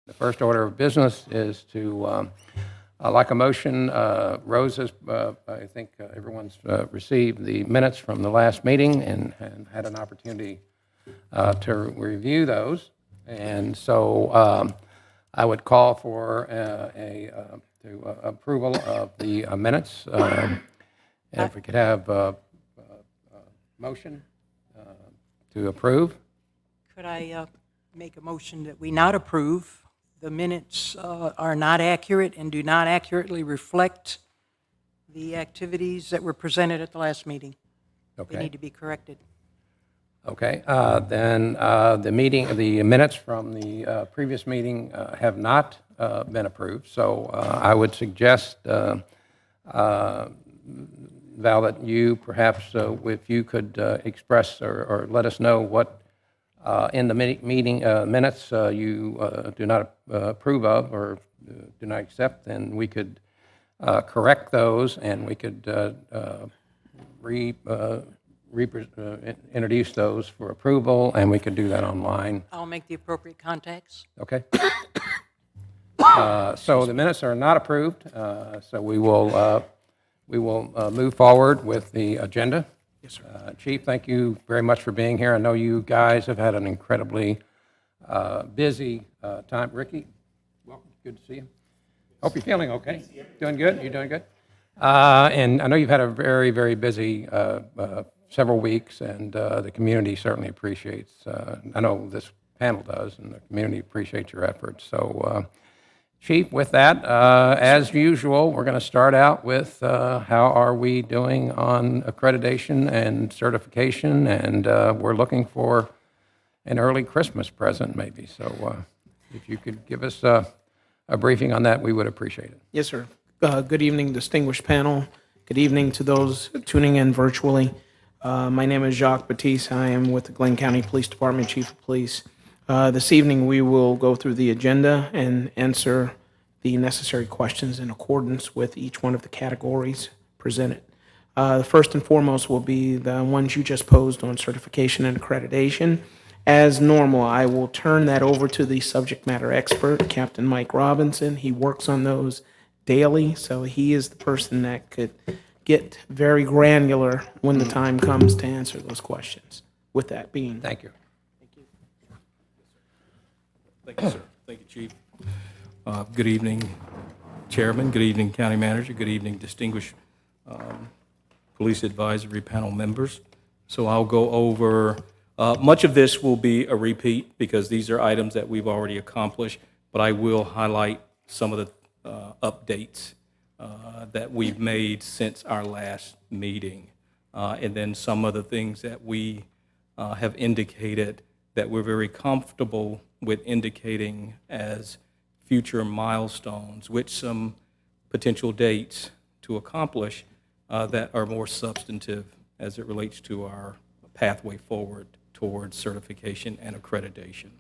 The first order of business is to, like a motion, Rose has, I think everyone's received the minutes from the last meeting and had an opportunity to review those. And so I would call for approval of the minutes. If we could have a motion to approve. Could I make a motion that we not approve? The minutes are not accurate and do not accurately reflect the activities that were presented at the last meeting. Okay. They need to be corrected. Okay. Then the minutes from the previous meeting have not been approved. So I would suggest, Val, that you perhaps, if you could express or let us know what in the meeting minutes you do not approve of or do not accept, then we could correct those and we could introduce those for approval, and we could do that online. I'll make the appropriate contacts. Okay. So the minutes are not approved, so we will move forward with the agenda. Yes, sir. Chief, thank you very much for being here. I know you guys have had an incredibly busy time. Ricky, welcome. Good to see you. Hope you're feeling okay. Doing good? You're doing good? And I know you've had a very, very busy several weeks, and the community certainly appreciates, I know this panel does, and the community appreciates your efforts. So, Chief, with that, as usual, we're going to start out with how are we doing on accreditation and certification, and we're looking for an early Christmas present maybe. So if you could give us a briefing on that, we would appreciate it. Yes, sir. Good evening, distinguished panel. Good evening to those tuning in virtually. My name is Jacques Batiste. I am with the Glynn County Police Department, Chief of Police. This evening, we will go through the agenda and answer the necessary questions in accordance with each one of the categories presented. The first and foremost will be the ones you just posed on certification and accreditation. As normal, I will turn that over to the subject matter expert, Captain Mike Robinson. He works on those daily, so he is the person that could get very granular when the time comes to answer those questions. With that being, Thank you. Thank you, sir. Thank you, Chief. Good evening, Chairman. Good evening, County Manager. Good evening, distinguished Police Advisory Panel members. So I'll go over, much of this will be a repeat because these are items that we've already accomplished, but I will highlight some of the updates that we've made since our last meeting, and then some of the things that we have indicated that we're very comfortable with indicating as future milestones, with some potential dates to accomplish that are more substantive as it relates to our pathway forward towards certification and accreditation.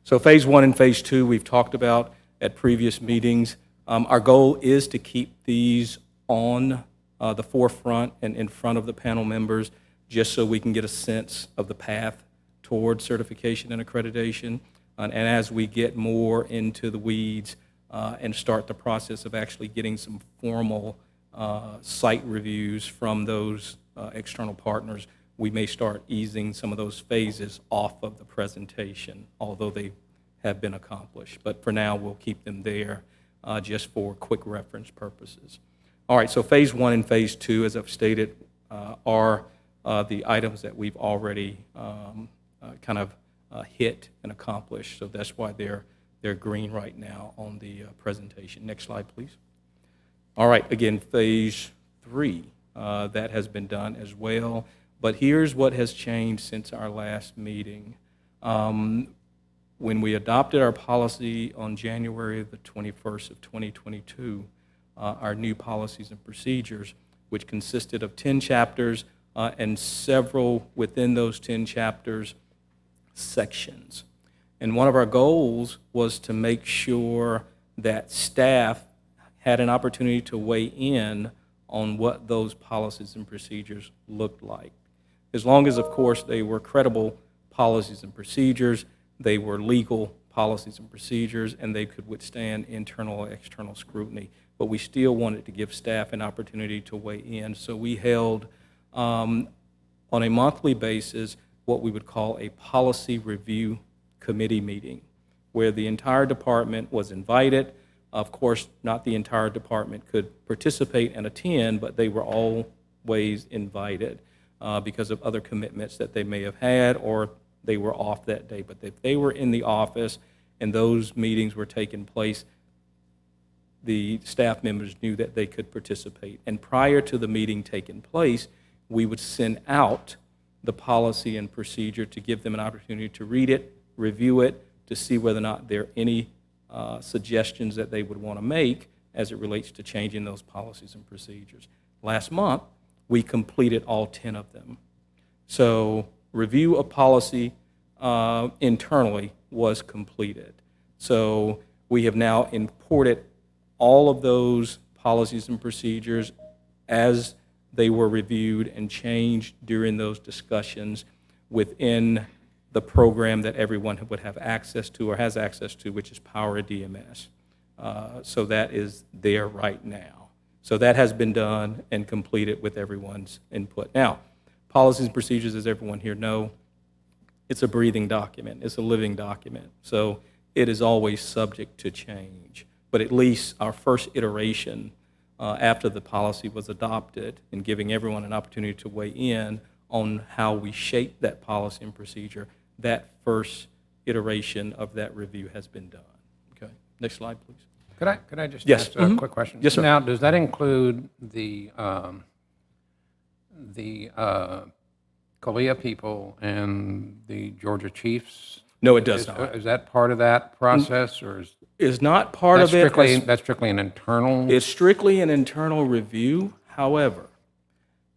So phase 1 and phase 2 we've talked about at previous meetings. Our goal is to keep these on the forefront and in front of the panel members just so we can get a sense of the path towards certification and accreditation. And as we get more into the weeds and start the process of actually getting some formal site reviews from those external partners, we may start easing some of those phases off of the presentation, although they have been accomplished. But for now, we'll keep them there just for quick reference purposes. All right, so phase 1 and phase 2, as I've stated, are the items that we've already kind of hit and accomplished. So that's why they're green right now on the presentation. Next slide, please. All right, again, phase 3, that has been done as well. But here's what has changed since our last meeting. When we adopted our policy on January the 21st of 2022, our new policies and procedures, which consisted of 10 chapters and several within those 10 chapters sections. And one of our goals was to make sure that staff had an opportunity to weigh in on what those policies and procedures looked like. As long as, of course, they were credible policies and procedures, they were legal policies and procedures, and they could withstand internal or external scrutiny. But we still wanted to give staff an opportunity to weigh in. So we held, on a monthly basis, what we would call a policy review committee meeting, where the entire department was invited. Of course, not the entire department could participate and attend, but they were always invited because of other commitments that they may have had, or they were off that day. But if they were in the office and those meetings were taking place, the staff members knew that they could participate. And prior to the meeting taking place, we would send out the policy and procedure to give them an opportunity to read it, review it, to see whether or not there are any suggestions that they would want to make as it relates to changing those policies and procedures. Last month, we completed all 10 of them. So review of policy internally was completed. So we have now imported all of those policies and procedures as they were reviewed and changed during those discussions within the program that everyone would have access to or has access to, which is Power DMS. So that is there right now. So that has been done and completed with everyone's input. Now, policies and procedures, as everyone here know, it's a breathing document. It's a living document. So it is always subject to change. But at least our first iteration after the policy was adopted and giving everyone an opportunity to weigh in on how we shape that policy and procedure, that first iteration of that review has been done. Okay, next slide, please. Could I just Yes. ask a quick question? Yes, sir. Now, does that include the Kalia people and the Georgia Chiefs? No, it does not. Is that part of that process, or is Is not part that's of it. that's strictly an internal? It's strictly an internal review. However,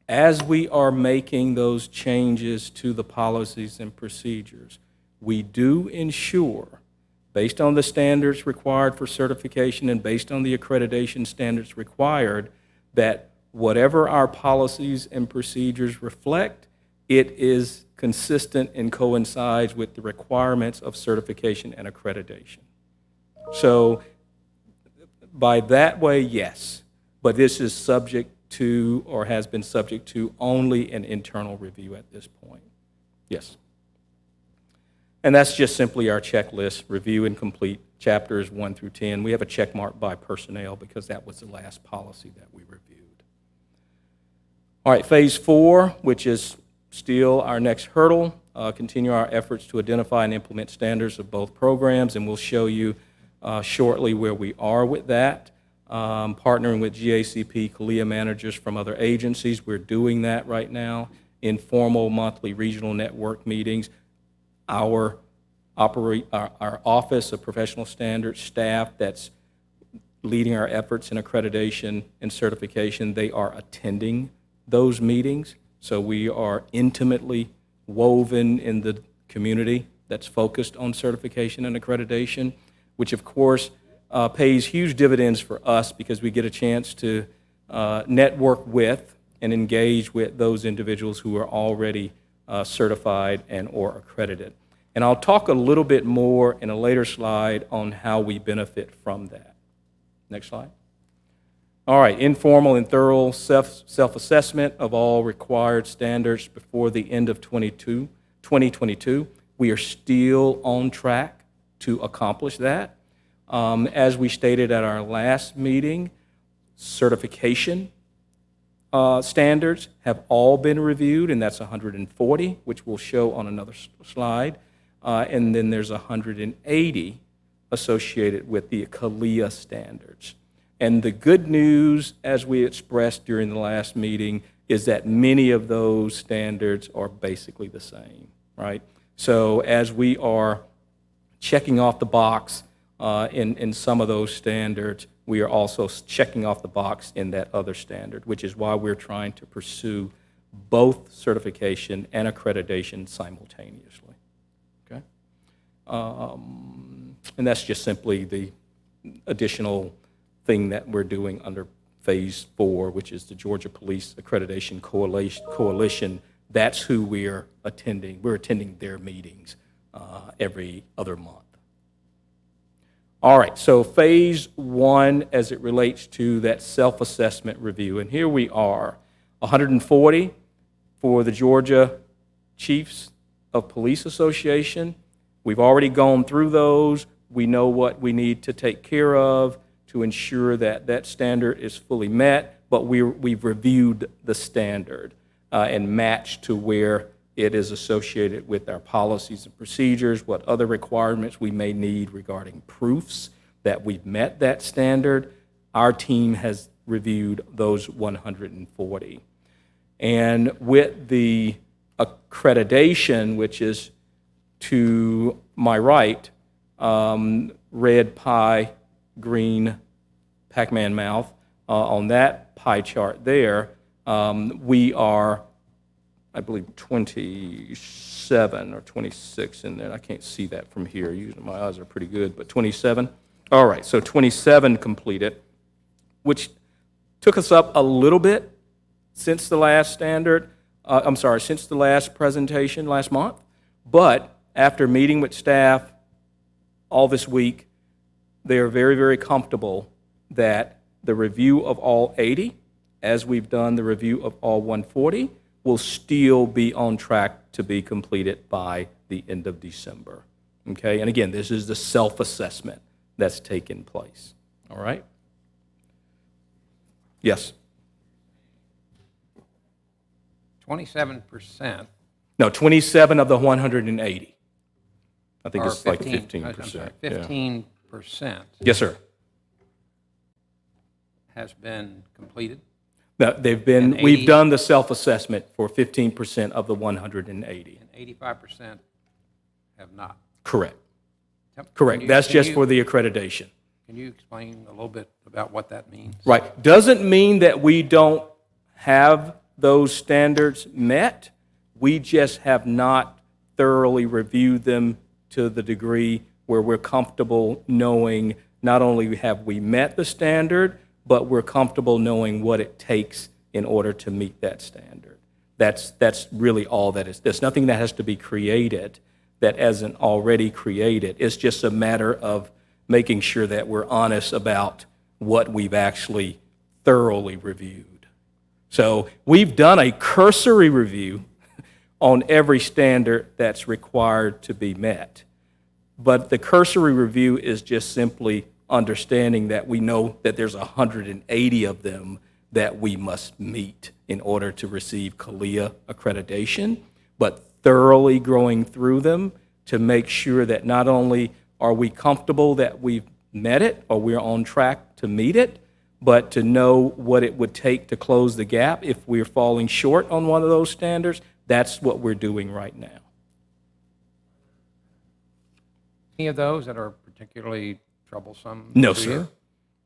as we are making those changes to the policies and procedures, we do ensure, based on the standards required for certification and based on the accreditation standards required, that whatever our policies and procedures reflect, it is consistent and coincides with the requirements of certification and accreditation. So by that way, yes, but this is subject to or has been subject to only an internal review at this point. Yes. And that's just simply our checklist, review and complete chapters 1 through 10. We have a check mark by personnel because that was the last policy that we reviewed. All right, phase 4, which is still our next hurdle, continue our efforts to identify and implement standards of both programs, and we'll show you shortly where we are with that. Partnering with GACP, CALIA managers from other agencies, we're doing that right now. Informal monthly regional network meetings. Our Office of Professional Standards staff that's leading our efforts in accreditation and certification, they are attending those meetings. So we are intimately woven in the community that's focused on certification and accreditation, which of course pays huge dividends for us because we get a chance to network with and engage with those individuals who are already certified and or accredited. And I'll talk a little bit more in a later slide on how we benefit from that. Next slide. All right, informal and thorough self-assessment of all required standards before the end of 2022. We are still on track to accomplish that. As we stated at our last meeting, certification standards have all been reviewed, and that's 140, which we'll show on another slide. And then there's 180 associated with the CALIA standards. And the good news, as we expressed during the last meeting, is that many of those standards are basically the same, right? So as we are checking off the box in some of those standards, we are also checking off the box in that other standard, which is why we're trying to pursue both certification and accreditation simultaneously, okay? And that's just simply the additional thing that we're doing under phase 4, which is the Georgia Police Accreditation Coalition. That's who we're attending. We're attending their meetings every other month. All right, so phase one as it relates to that self-assessment review. And here we are, 140 for the Georgia Chiefs of Police Association. We've already gone through those. We know what we need to take care of to ensure that that standard is fully met, but we've reviewed the standard and matched to where it is associated with our policies and procedures, what other requirements we may need regarding proofs that we've met that standard. Our team has reviewed those 140. And with the accreditation, which is to my right, red pie, green Pac-Man mouth, on that pie chart there, we are, I believe, 27 or 26 in there. I can't see that from here. Usually my eyes are pretty good, but 27? All right, so 27 completed, which took us up a little bit since the last since the last presentation last month. But after meeting with staff all this week, they are very, very comfortable that the review of all 80, as we've done the review of all 140, will still be on track to be completed by the end of December. Okay, and again, this is the self-assessment that's taken place. All right? Yes? 27%. No, 27 of the 180. I think or it's like 15, 15%. I'm sorry, Yeah. 15% Yes, sir. has been completed. No, And we've 80 done the self-assessment for 15% of the 180. And 85% have not. Correct. Yep. Correct. Can you- That's can just you- for the accreditation. Can you explain a little bit about what that means? Right. Doesn't mean that we don't have those standards met. We just have not thoroughly reviewed them to the degree where we're comfortable knowing not only have we met the standard, but we're comfortable knowing what it takes in order to meet that standard. That's really all that is. There's nothing that has to be created that isn't already created. It's just a matter of making sure that we're honest about what we've actually thoroughly reviewed. So we've done a cursory review on every standard that's required to be met. But the cursory review is just simply understanding that we know that there's 180 of them that we must meet in order to receive CALIA accreditation, but thoroughly going through them to make sure that not only are we comfortable that we've met it or we're on track to meet it, but to know what it would take to close the gap if we're falling short on one of those standards. That's what we're doing right now. Any of those that are particularly troublesome? No, for sir. you?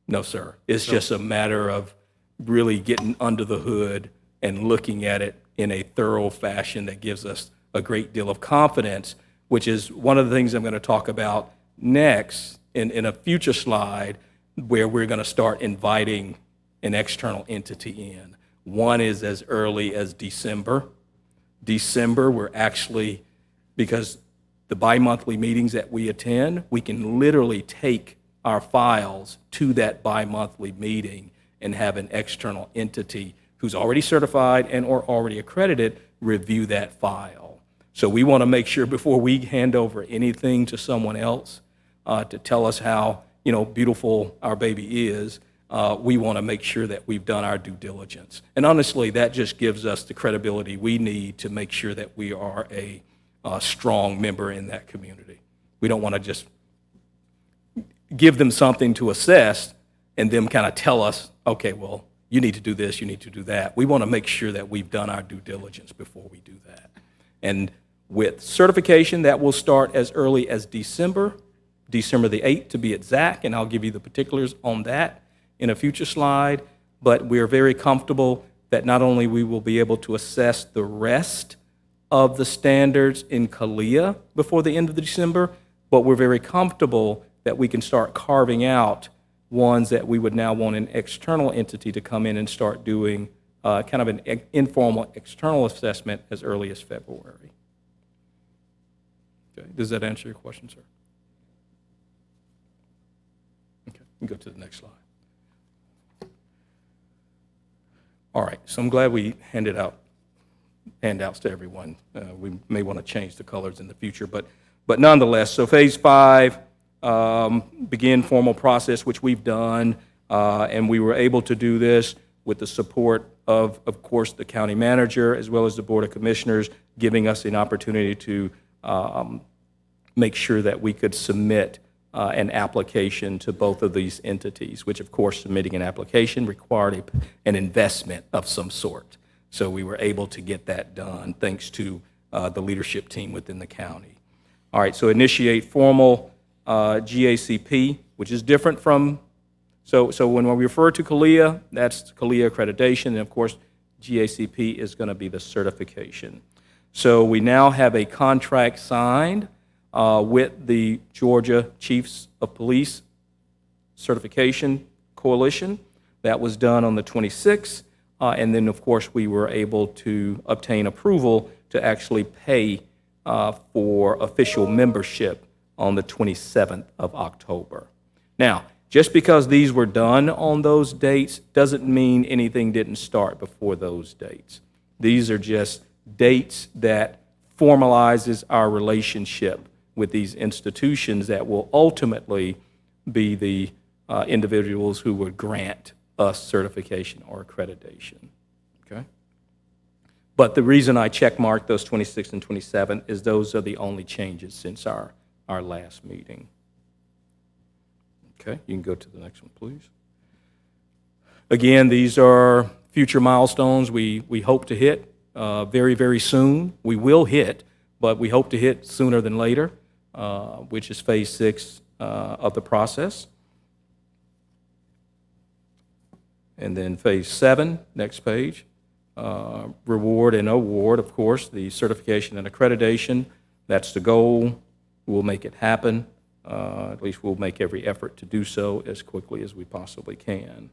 No, sir. It's just a matter of really getting under the hood and looking at it in a thorough fashion that gives us a great deal of confidence, which is one of the things I'm going to talk about next in a future slide, where we're going to start inviting an external entity in. One is as early as December. We're actually, because the bi-monthly meetings that we attend, we can literally take our files to that bi-monthly meeting and have an external entity who's already certified and or already accredited review that file. So we want to make sure before we hand over anything to someone else to tell us how beautiful our baby is, we want to make sure that we've done our due diligence. And honestly, that just gives us the credibility we need to make sure that we are a strong member in that community. We don't want to just give them something to assess and them kind of tell us, okay, well, you need to do this, you need to do that. We want to make sure that we've done our due diligence before we do that. And with certification, that will start as early as December the 8th to be exact, and I'll give you the particulars on that in a future slide. But we're very comfortable that not only we will be able to assess the rest of the standards in CALIA before the end of December, but we're very comfortable that we can start carving out ones that we would now want an external entity to come in and start doing kind of an informal external assessment as early as February. Okay. Does that answer your question, sir? You can go to the next slide. All right, so I'm glad we handed out handouts to everyone. We may want to change the colors in the future, but nonetheless, so phase 5, begin formal process, which we've done, and we were able to do this with the support of course, the county manager as well as the Board of Commissioners, giving us an opportunity to make sure that we could submit an application to both of these entities, which of course submitting an application required an investment of some sort. So we were able to get that done thanks to the leadership team within the county. All right, so initiate formal GACP, which is different from, so when we refer to CALIA, that's CALIA accreditation, and of course GACP is going to be the certification. So we now have a contract signed with the Georgia Chiefs of Police Certification Coalition. That was done on the 26th, and then of course we were able to obtain approval to actually pay for official membership on the 27th of October. Now, just because these were done on those dates doesn't mean anything didn't start before those dates. These are just dates that formalizes our relationship with these institutions that will ultimately be the individuals who would grant us certification or accreditation, okay? But the reason I check marked those 26 and 27 is those are the only changes since our last meeting. Okay, you can go to the next one, please. Again, these are future milestones we hope to hit very, very soon. We will hit, but we hope to hit sooner than later, which is phase 6 of the process. And then phase 7, next page, reward and award, of course, the certification and accreditation. That's the goal. We'll make it happen. At least we'll make every effort to do so as quickly as we possibly can.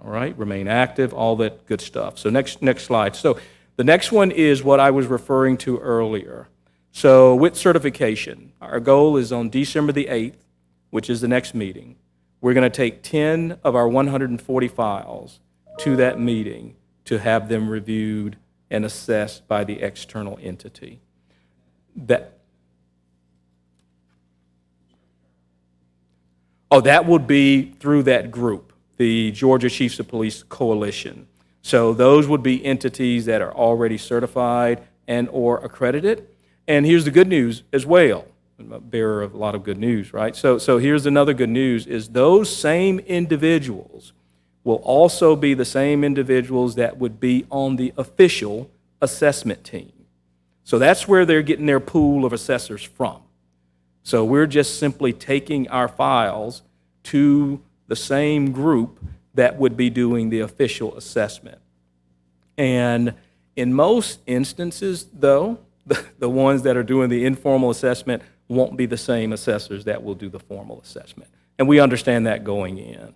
All right, remain active, all that good stuff. So next slide. So the next one is what I was referring to earlier. So with certification, our goal is on December the 8th, which is the next meeting. We're going to take 10 of our 140 files to that meeting to have them reviewed and assessed by the external entity. That would be through that group, the Georgia Chiefs of Police Coalition. So those would be entities that are already certified and or accredited. And here's the good news as well. I'm a bearer of a lot of good news, right? So here's another good news is those same individuals will also be the same individuals that would be on the official assessment team. So that's where they're getting their pool of assessors from. So we're just simply taking our files to the same group that would be doing the official assessment. And in most instances, though, the ones that are doing the informal assessment won't be the same assessors that will do the formal assessment. And we understand that going in.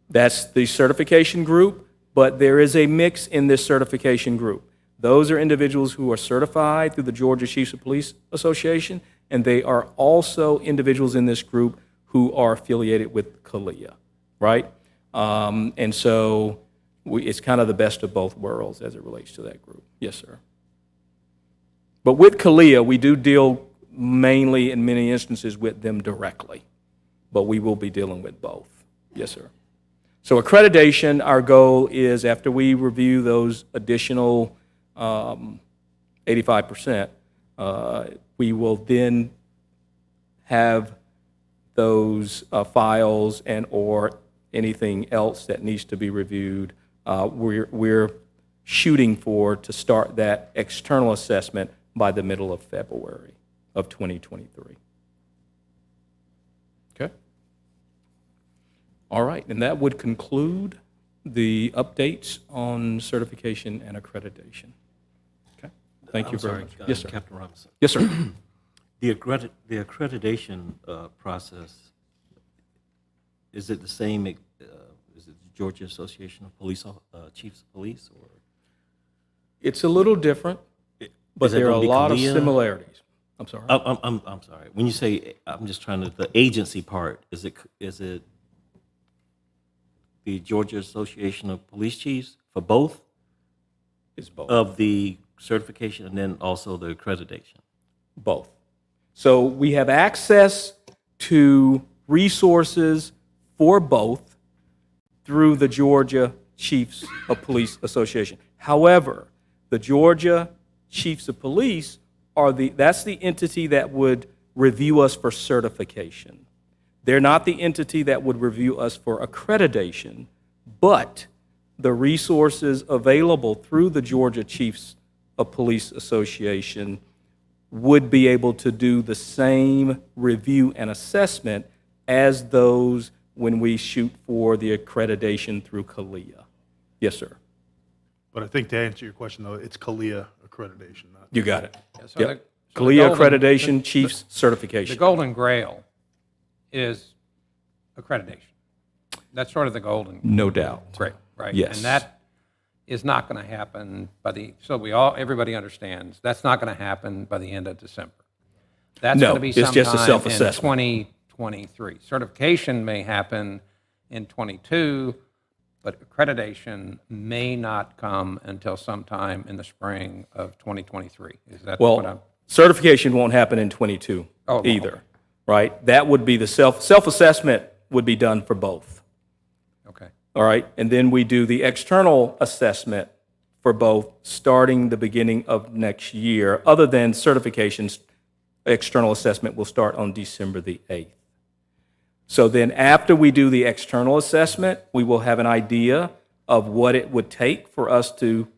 That's the certification group, but there is a mix in this certification group. Those are individuals who are certified through the Georgia Chiefs of Police Association, and they are also individuals in this group who are affiliated with CALIA, right? And so it's kind of the best of both worlds as it relates to that group. Yes, sir. But with CALIA, we do deal mainly in many instances with them directly, but we will be dealing with both. Yes, sir. So accreditation, our goal is after we review those additional 85%, we will then have those files and or anything else that needs to be reviewed. We're shooting for to start that external assessment by the middle of February of 2023. Okay? All right, and that would conclude the updates on certification and accreditation. Okay? Thank you very much. Yes, sir. Captain Robinson. Yes, sir. The accreditation process, is it the same, is it the Georgia Association of Police Chiefs of Police, or? It's a little different. But Is that there are a gonna be lot of Kalia? similarities. I'm sorry. I'm sorry. When you say, I'm just trying to, the agency part, is it the Georgia Association of Police Chiefs for both It's both. of the certification and then also the accreditation? Both. So we have access to resources for both through the Georgia Chiefs of Police Association. However, the Georgia Chiefs of Police that's the entity that would review us for certification. They're not the entity that would review us for accreditation, but the resources available through the Georgia Chiefs of Police Association would be able to do the same review and assessment as those when we shoot for the accreditation through CALIA. Yes, sir. But I think to answer your question, though, it's CALIA accreditation, not. You got it. Yeah, so Yep. the CALIA golden- accreditation, Chiefs The certification. golden grail is accreditation. That's sort of the golden No doubt. grail, right? Yes. And that is not going to happen everybody understands, that's not going to happen by the end of December. That's No, going to be it's just a sometime in self-assessment. 2023. Certification may happen in '22, but accreditation may not come until sometime in the spring of 2023. Is that what I'm? Well, certification won't happen in '22 Oh, well, either, right? That would be the self-assessment would be done for both, Okay. all right? And then we do the external assessment for both starting the beginning of next year. Other than certifications, external assessment will start on December the 8th. So then after we do the external assessment, we will have an idea of what it would take for us to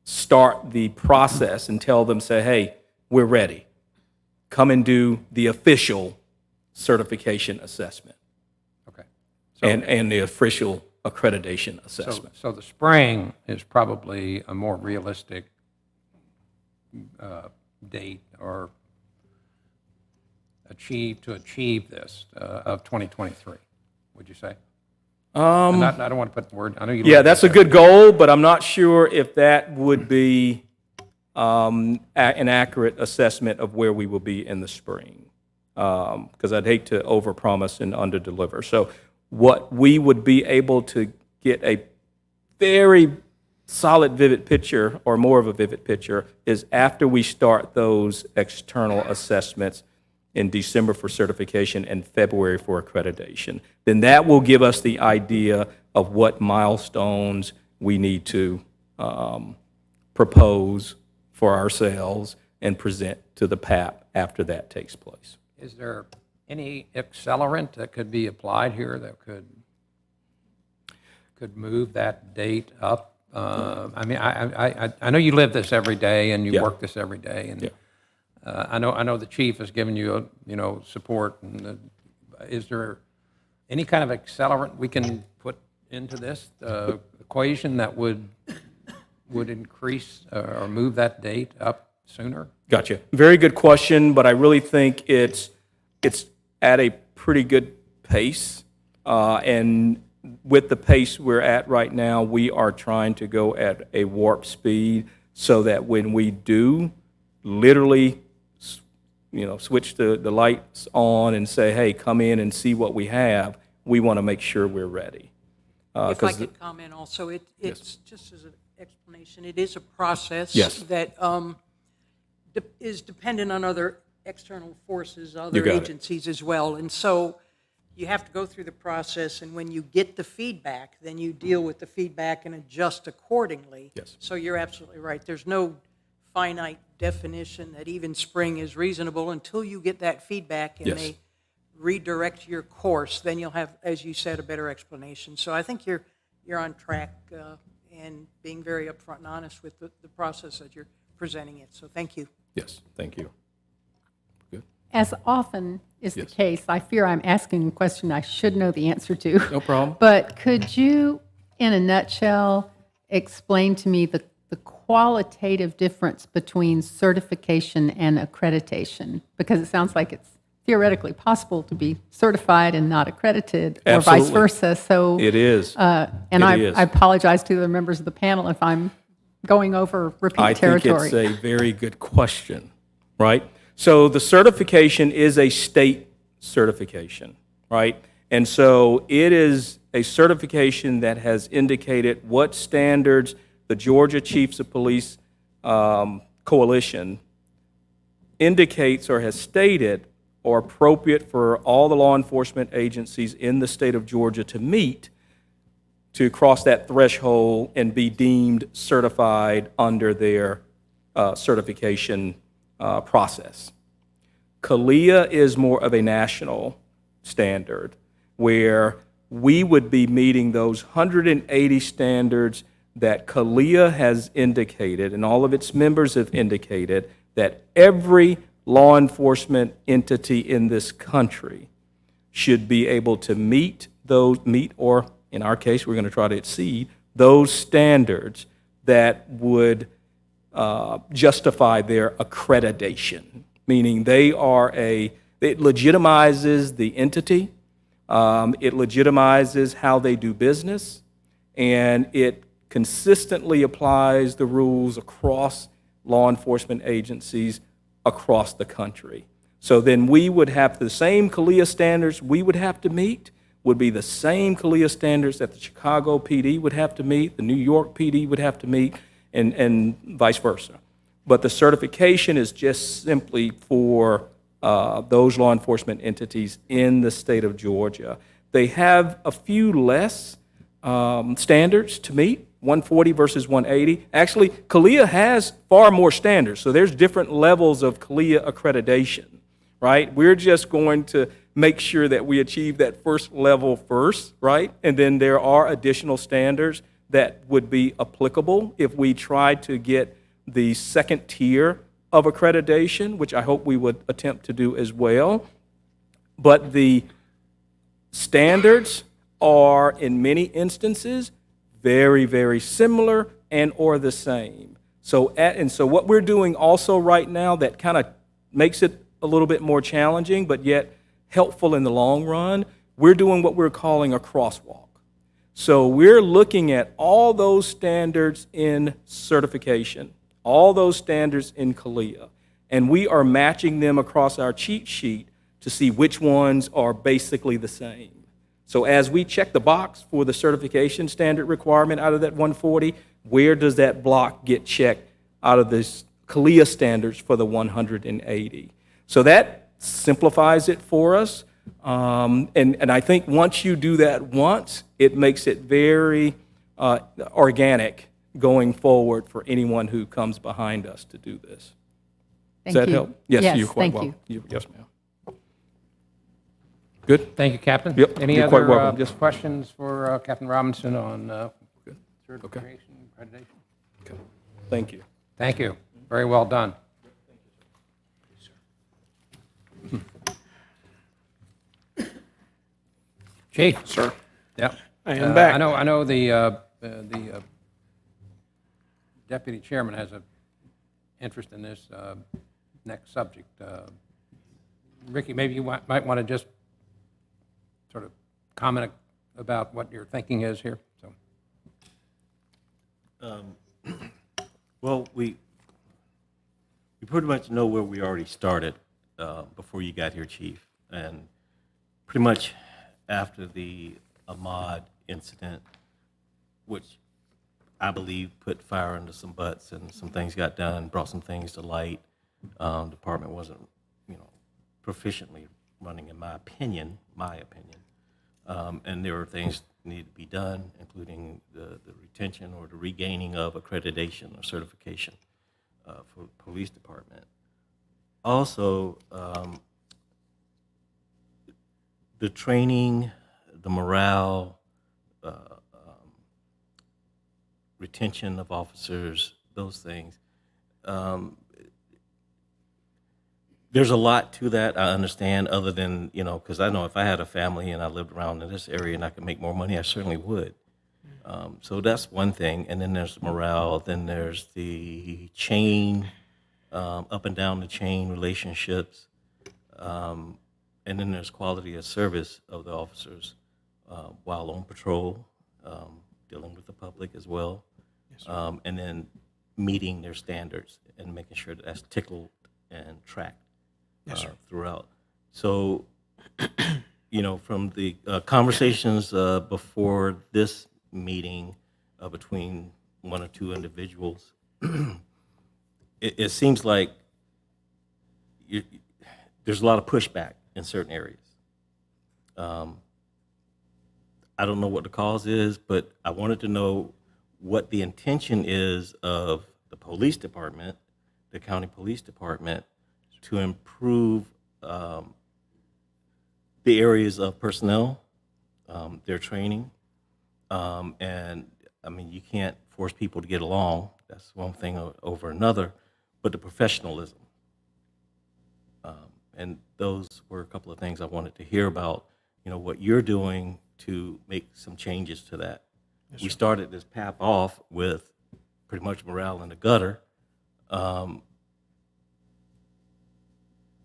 start the process and tell them, say, hey, we're ready. Come and do the official certification assessment Okay. and the official accreditation assessment. So the spring is probably a more realistic date or achieve this of 2023, would you say? I don't want to put the word, I know you. Yeah, like that's to a say- good goal, but I'm not sure if that would be an accurate assessment of where we will be in the spring, because I'd hate to overpromise and underdeliver. So what we would be able to get a very solid, vivid picture, or more of a vivid picture, is after we start those external assessments in December for certification and February for accreditation. Then that will give us the idea of what milestones we need to propose for ourselves and present to the PAP after that takes place. Is there any accelerant that could be applied here that could move that date up? I mean, I know you live this every day and you Yeah. work this every day, and Yeah. I know the chief has given you, support. And is there any kind of accelerant we can put into this equation that would increase or move that date up sooner? Gotcha. Very good question, but I really think it's at a pretty good pace. And with the pace we're at right now, we are trying to go at a warp speed so that when we do literally, switch the lights on and say, hey, come in and see what we have, we want to make sure we're ready. If I could comment also, it's just as an explanation, it is a process Yes. that is dependent on other external forces, You other got it. agencies as well. And so you have to go through the process, and when you get the feedback, then you deal with the feedback and adjust accordingly. Yes. So you're absolutely right. There's no finite definition that even spring is reasonable until you get that feedback and Yes. they redirect your course. Then you'll have, as you said, a better explanation. So I think you're on track and being very upfront and honest with the process that you're presenting it. So thank you. Yes, thank you. Good. As often is the Yes. case, I fear I'm asking a question I should know the answer to. No problem. But could you, in a nutshell, explain to me the qualitative difference between certification and accreditation? Because it sounds like it's theoretically possible to be certified and not accredited, or vice Absolutely. versa. So, It is. and It I is. apologize to the members of the panel if I'm going over repeat I think territory. it's a very good question, right? So the certification is a state certification, right? And so it is a certification that has indicated what standards the Georgia Chiefs of Police Coalition indicates or has stated are appropriate for all the law enforcement agencies in the state of Georgia to meet to cross that threshold and be deemed certified under their certification process. CALIA is more of a national standard where we would be meeting those 180 standards that CALIA has indicated and all of its members have indicated that every law enforcement entity in this country should be able to meet or in our case, we're going to try to exceed those standards that would justify their accreditation, meaning it legitimizes the entity, it legitimizes how they do business, and it consistently applies the rules across law enforcement agencies across the country. So then we would have the same CALIA standards we would have to meet would be the same CALIA standards that the Chicago PD would have to meet, the New York PD would have to meet, and vice versa. But the certification is just simply for those law enforcement entities in the state of Georgia. They have a few less standards to meet, 140 versus 180. Actually, CALIA has far more standards, so there's different levels of CALIA accreditation, right? We're just going to make sure that we achieve that first level first, right? And then there are additional standards that would be applicable if we try to get the second tier of accreditation, which I hope we would attempt to do as well. But the standards are, in many instances, very, very similar and or the same. So what we're doing also right now that kind of makes it a little bit more challenging, but yet helpful in the long run, we're doing what we're calling a crosswalk. So we're looking at all those standards in certification, all those standards in CALIA, and we are matching them across our cheat sheet to see which ones are basically the same. So as we check the box for the certification standard requirement out of that 140, where does that block get checked out of this CALIA standards for the 180? So that simplifies it for us. And I think once you do that once, it makes it very organic going forward for anyone who comes behind us to do this. Thank Does that you. help? Yes, Yes, you're quite thank welcome. you. Yes, ma'am. Good? Thank you, Captain. Yep, Any you're quite other welcome. Yes. questions for Captain Robinson on certification, accreditation? Okay. Thank you. Thank you. Very well done. Chief? Sir, Yeah. I am back. I know the deputy chairman has an interest in this next subject. Ricky, maybe you might want to just sort of comment about what your thinking is here. So, Well, we pretty much know where we already started before you got here, Chief. And pretty much after the Ahmaud incident, which I believe put fire under some butts and some things got done, brought some things to light. Department wasn't, proficiently running, in my opinion. And there were things that needed to be done, including the retention or the regaining of accreditation or certification for the police department. Also, the training, the morale, retention of officers, those things. There's a lot to that, I understand, other than, because I know if I had a family and I lived around in this area and I could make more money, I certainly would. So that's one thing. And then there's morale. Then there's the chain, up and down the chain relationships. And then there's quality of service of the officers while on patrol, dealing with the public as well. And then meeting their standards and making sure that that's tickled and tracked throughout. So, from the conversations before this meeting between one or two individuals, it seems like there's a lot of pushback in certain areas. I don't know what the cause is, but I wanted to know what the intention is of the police department, the county police department, to improve the areas of personnel, their training, and I mean, you can't force people to get along. That's one thing over another, but the professionalism. And those were a couple of things I wanted to hear about, what you're doing to make some changes to that. We started this path off with pretty much morale in the gutter. And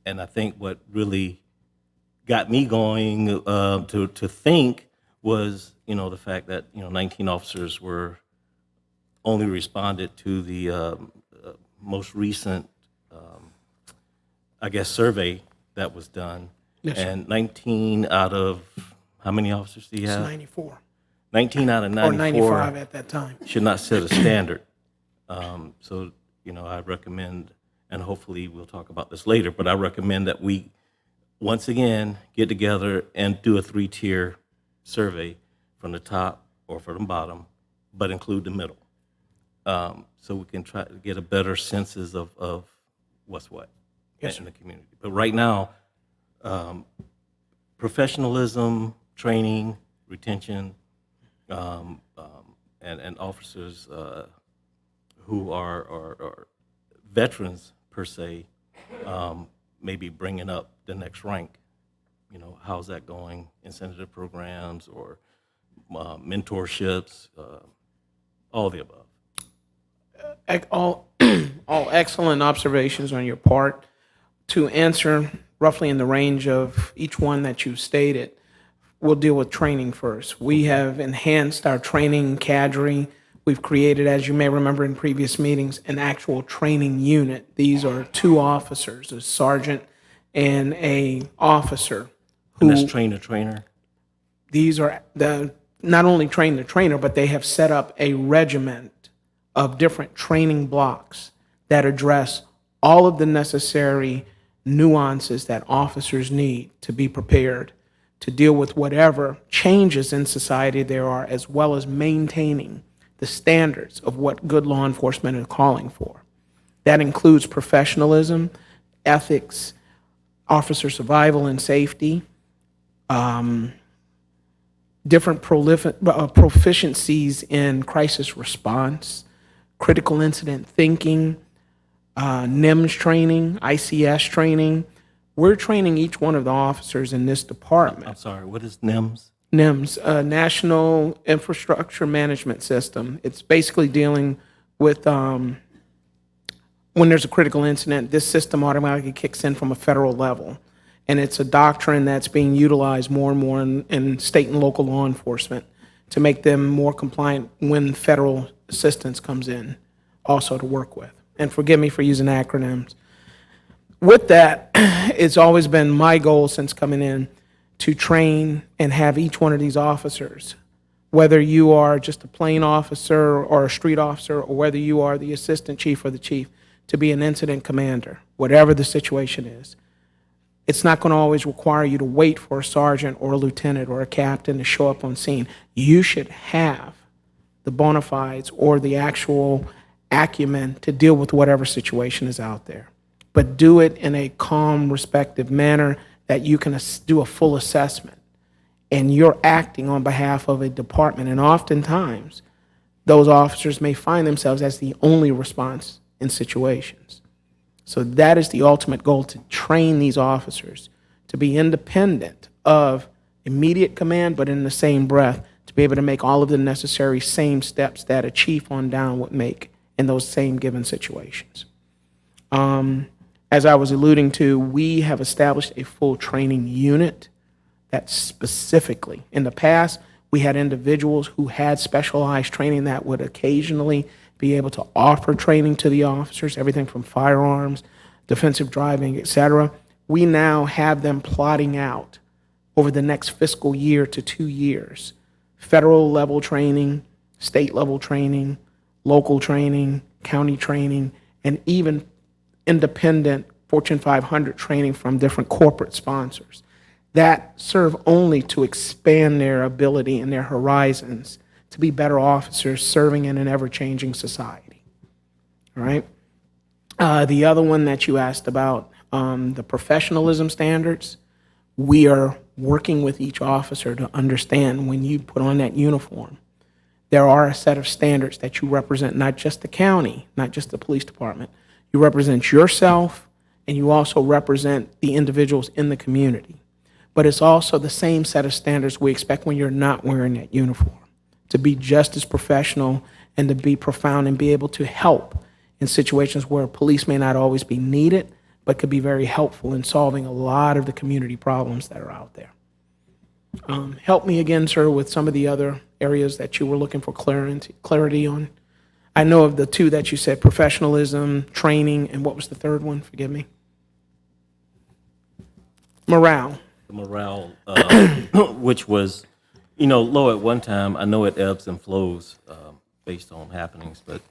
I think what really got me going to think was, the fact that, 19 officers were only responded to the most recent, survey that was done. Yes, sir. And 19 out of, how many officers do you It's have? 94 19 out of or 94 95 at that time. should not set a standard. So, I recommend, and hopefully we'll talk about this later, but I recommend that we, once again, get together and do a 3-tier survey from the top or from the bottom, but include the middle. So we can try to get a better senses of what's what in the community. But right now, professionalism, training, retention, and officers who are veterans per se, maybe bringing up the next rank. How's that going? Incentive programs or mentorships, all the above. All excellent observations on your part. To answer roughly in the range of each one that you stated, we'll deal with training first. We have enhanced our training cadre. We've created, as you may remember in previous meetings, an actual training unit. These are 2 officers, a sergeant and a officer. And that's trainer. These are not only train the trainer, but they have set up a regiment of different training blocks that address all of the necessary nuances that officers need to be prepared to deal with whatever changes in society there are, as well as maintaining the standards of what good law enforcement is calling for. That includes professionalism, ethics, officer survival and safety, different proficiencies in crisis response, critical incident thinking, NIMS training, ICS training. We're training each one of the officers in this department. I'm sorry, what is NIMS? NIMS, National Infrastructure Management System. It's basically dealing with when there's a critical incident, this system automatically kicks in from a federal level. And it's a doctrine that's being utilized more and more in state and local law enforcement to make them more compliant when federal assistance comes in also to work with. And forgive me for using acronyms. With that, it's always been my goal since coming in to train and have each one of these officers, whether you are just a plain officer or a street officer, or whether you are the assistant chief or the chief, to be an incident commander, whatever the situation is. It's not going to always require you to wait for a sergeant or a lieutenant or a captain to show up on scene. You should have the bona fides or the actual acumen to deal with whatever situation is out there. But do it in a calm, respectful manner that you can do a full assessment. And you're acting on behalf of a department. And oftentimes, those officers may find themselves as the only response in situations. So that is the ultimate goal, to train these officers to be independent of immediate command, but in the same breath, to be able to make all of the necessary same steps that a chief on down would make in those same given situations. As I was alluding to, we have established a full training unit that specifically, in the past, we had individuals who had specialized training that would occasionally be able to offer training to the officers, everything from firearms, defensive driving, et cetera. We now have them plotting out over the next fiscal year to 2 years, federal level training, state level training, local training, county training, and even independent Fortune 500 training from different corporate sponsors that serve only to expand their ability and their horizons to be better officers serving in an ever-changing society. All right? The other one that you asked about, the professionalism standards, we are working with each officer to understand when you put on that uniform, there are a set of standards that you represent, not just the county, not just the police department. You represent yourself, and you also represent the individuals in the community. But it's also the same set of standards we expect when you're not wearing that uniform, to be just as professional and to be profound and be able to help in situations where police may not always be needed, but could be very helpful in solving a lot of the community problems that are out there. Help me again, sir, with some of the other areas that you were looking for clarity on. I know of the two that you said, professionalism, training, and what was the third one? Forgive me. Morale. The morale, which was, low at one time. I know it ebbs and flows based on happenings, but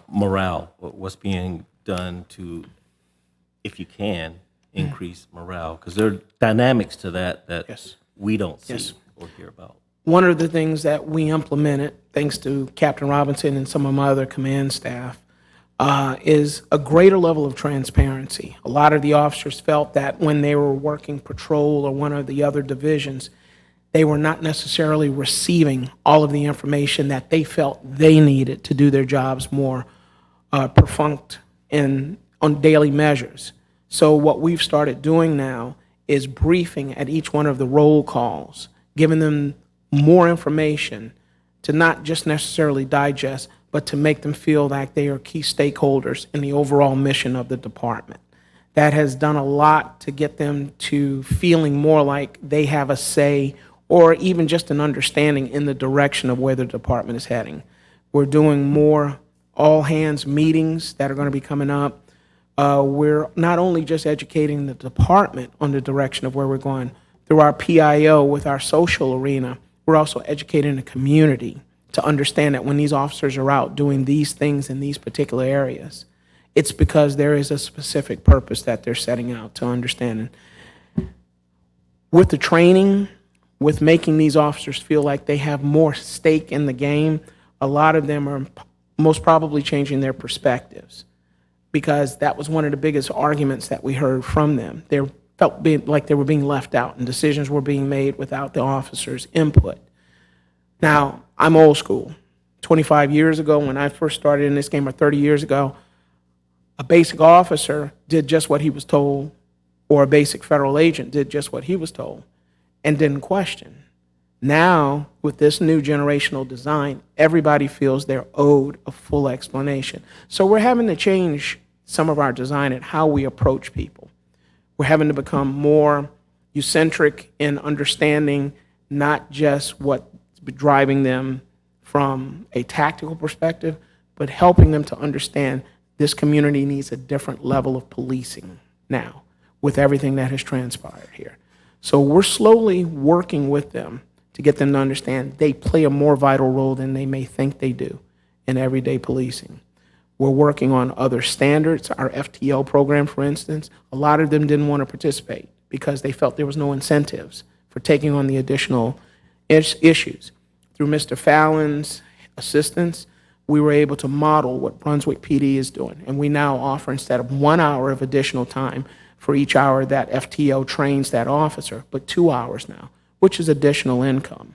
morale, what's being done to, if you can, increase morale? Because there are dynamics to that Yes. we don't see Yes. or hear about. One of the things that we implemented, thanks to Captain Robinson and some of my other command staff, is a greater level of transparency. A lot of the officers felt that when they were working patrol or one of the other divisions, they were not necessarily receiving all of the information that they felt they needed to do their jobs more perfunct and on daily measures. So what we've started doing now is briefing at each one of the roll calls, giving them more information to not just necessarily digest, but to make them feel like they are key stakeholders in the overall mission of the department. That has done a lot to get them to feeling more like they have a say or even just an understanding in the direction of where the department is heading. We're doing more all-hands meetings that are going to be coming up. We're not only just educating the department on the direction of where we're going, through our PIO with our social arena, we're also educating the community to understand that when these officers are out doing these things in these particular areas, it's because there is a specific purpose that they're setting out to understand. With the training, with making these officers feel like they have more stake in the game, a lot of them are most probably changing their perspectives, because that was one of the biggest arguments that we heard from them. They felt like they were being left out and decisions were being made without the officers' input. Now, I'm old school. 25 years ago, when I first started in this game, or 30 years ago, a basic officer did just what he was told, or a basic federal agent did just what he was told, and didn't question. Now, with this new generational design, everybody feels they're owed a full explanation. So we're having to change some of our design and how we approach people. We're having to become more eucentric in understanding not just what's driving them from a tactical perspective, but helping them to understand this community needs a different level of policing now with everything that has transpired here. So we're slowly working with them to get them to understand they play a more vital role than they may think they do in everyday policing. We're working on other standards. Our FTO program, for instance, a lot of them didn't want to participate because they felt there was no incentives for taking on the additional issues. Through Mr. Fallon's assistance, we were able to model what Brunswick PD is doing. And we now offer, instead of 1 hour of additional time for each hour that FTO trains that officer, but 2 hours now, which is additional income.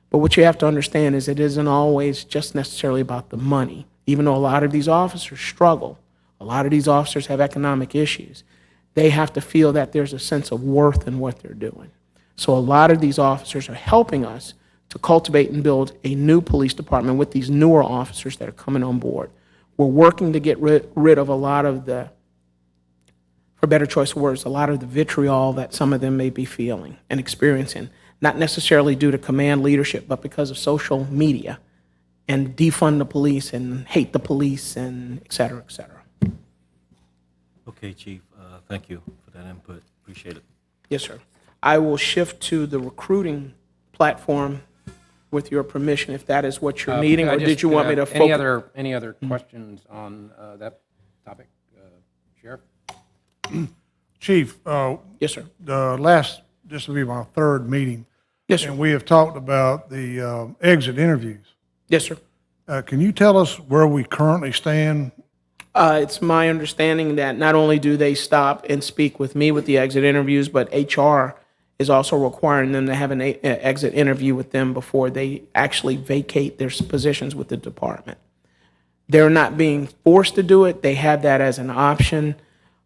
But what you have to understand is it isn't always just necessarily about the money. Even though a lot of these officers struggle, a lot of these officers have economic issues, they have to feel that there's a sense of worth in what they're doing. So a lot of these officers are helping us to cultivate and build a new police department with these newer officers that are coming on board. We're working to get rid of a lot of the, for better choice of words, a lot of the vitriol that some of them may be feeling and experiencing, not necessarily due to command leadership, but because of social media and defund the police and hate the police and et cetera, et cetera. Okay, Chief, thank you for that input. Appreciate it. Yes, sir. I will shift to the recruiting platform with your permission, if that is what you're needing, or did you want me to focus? Any other questions on that topic? Sheriff? Chief, Yes, sir. this will be my third meeting. Yes, sir. And we have talked about the exit interviews. Yes, sir. Can you tell us where we currently stand? It's my understanding that not only do they stop and speak with me with the exit interviews, but HR is also requiring them to have an exit interview with them before they actually vacate their positions with the department. They're not being forced to do it. They have that as an option.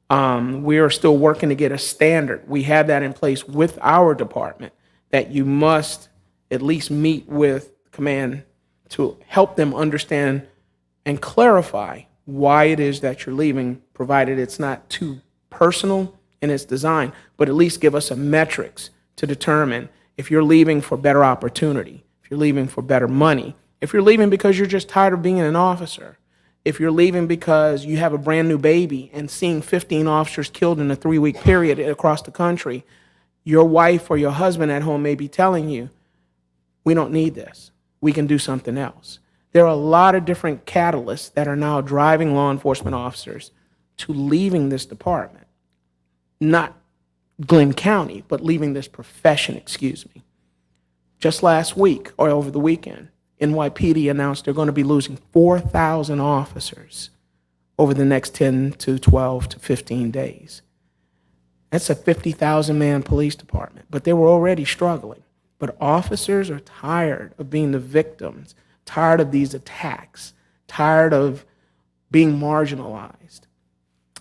We are still working to get a standard. We have that in place with our department, that you must at least meet with command to help them understand and clarify why it is that you're leaving, provided it's not too personal in its design, but at least give us a metrics to determine if you're leaving for better opportunity, if you're leaving for better money, if you're leaving because you're just tired of being an officer, if you're leaving because you have a brand new baby and seeing 15 officers killed in a 3-week period across the country, your wife or your husband at home may be telling you, we don't need this. We can do something else. There are a lot of different catalysts that are now driving law enforcement officers to leaving this department. Not Glynn County, but leaving this profession, excuse me. Just last week, or over the weekend, NYPD announced they're going to be losing 4,000 officers over the next 10 to 12 to 15 days. That's a 50,000-man police department, but they were already struggling. But officers are tired of being the victims, tired of these attacks, tired of being marginalized.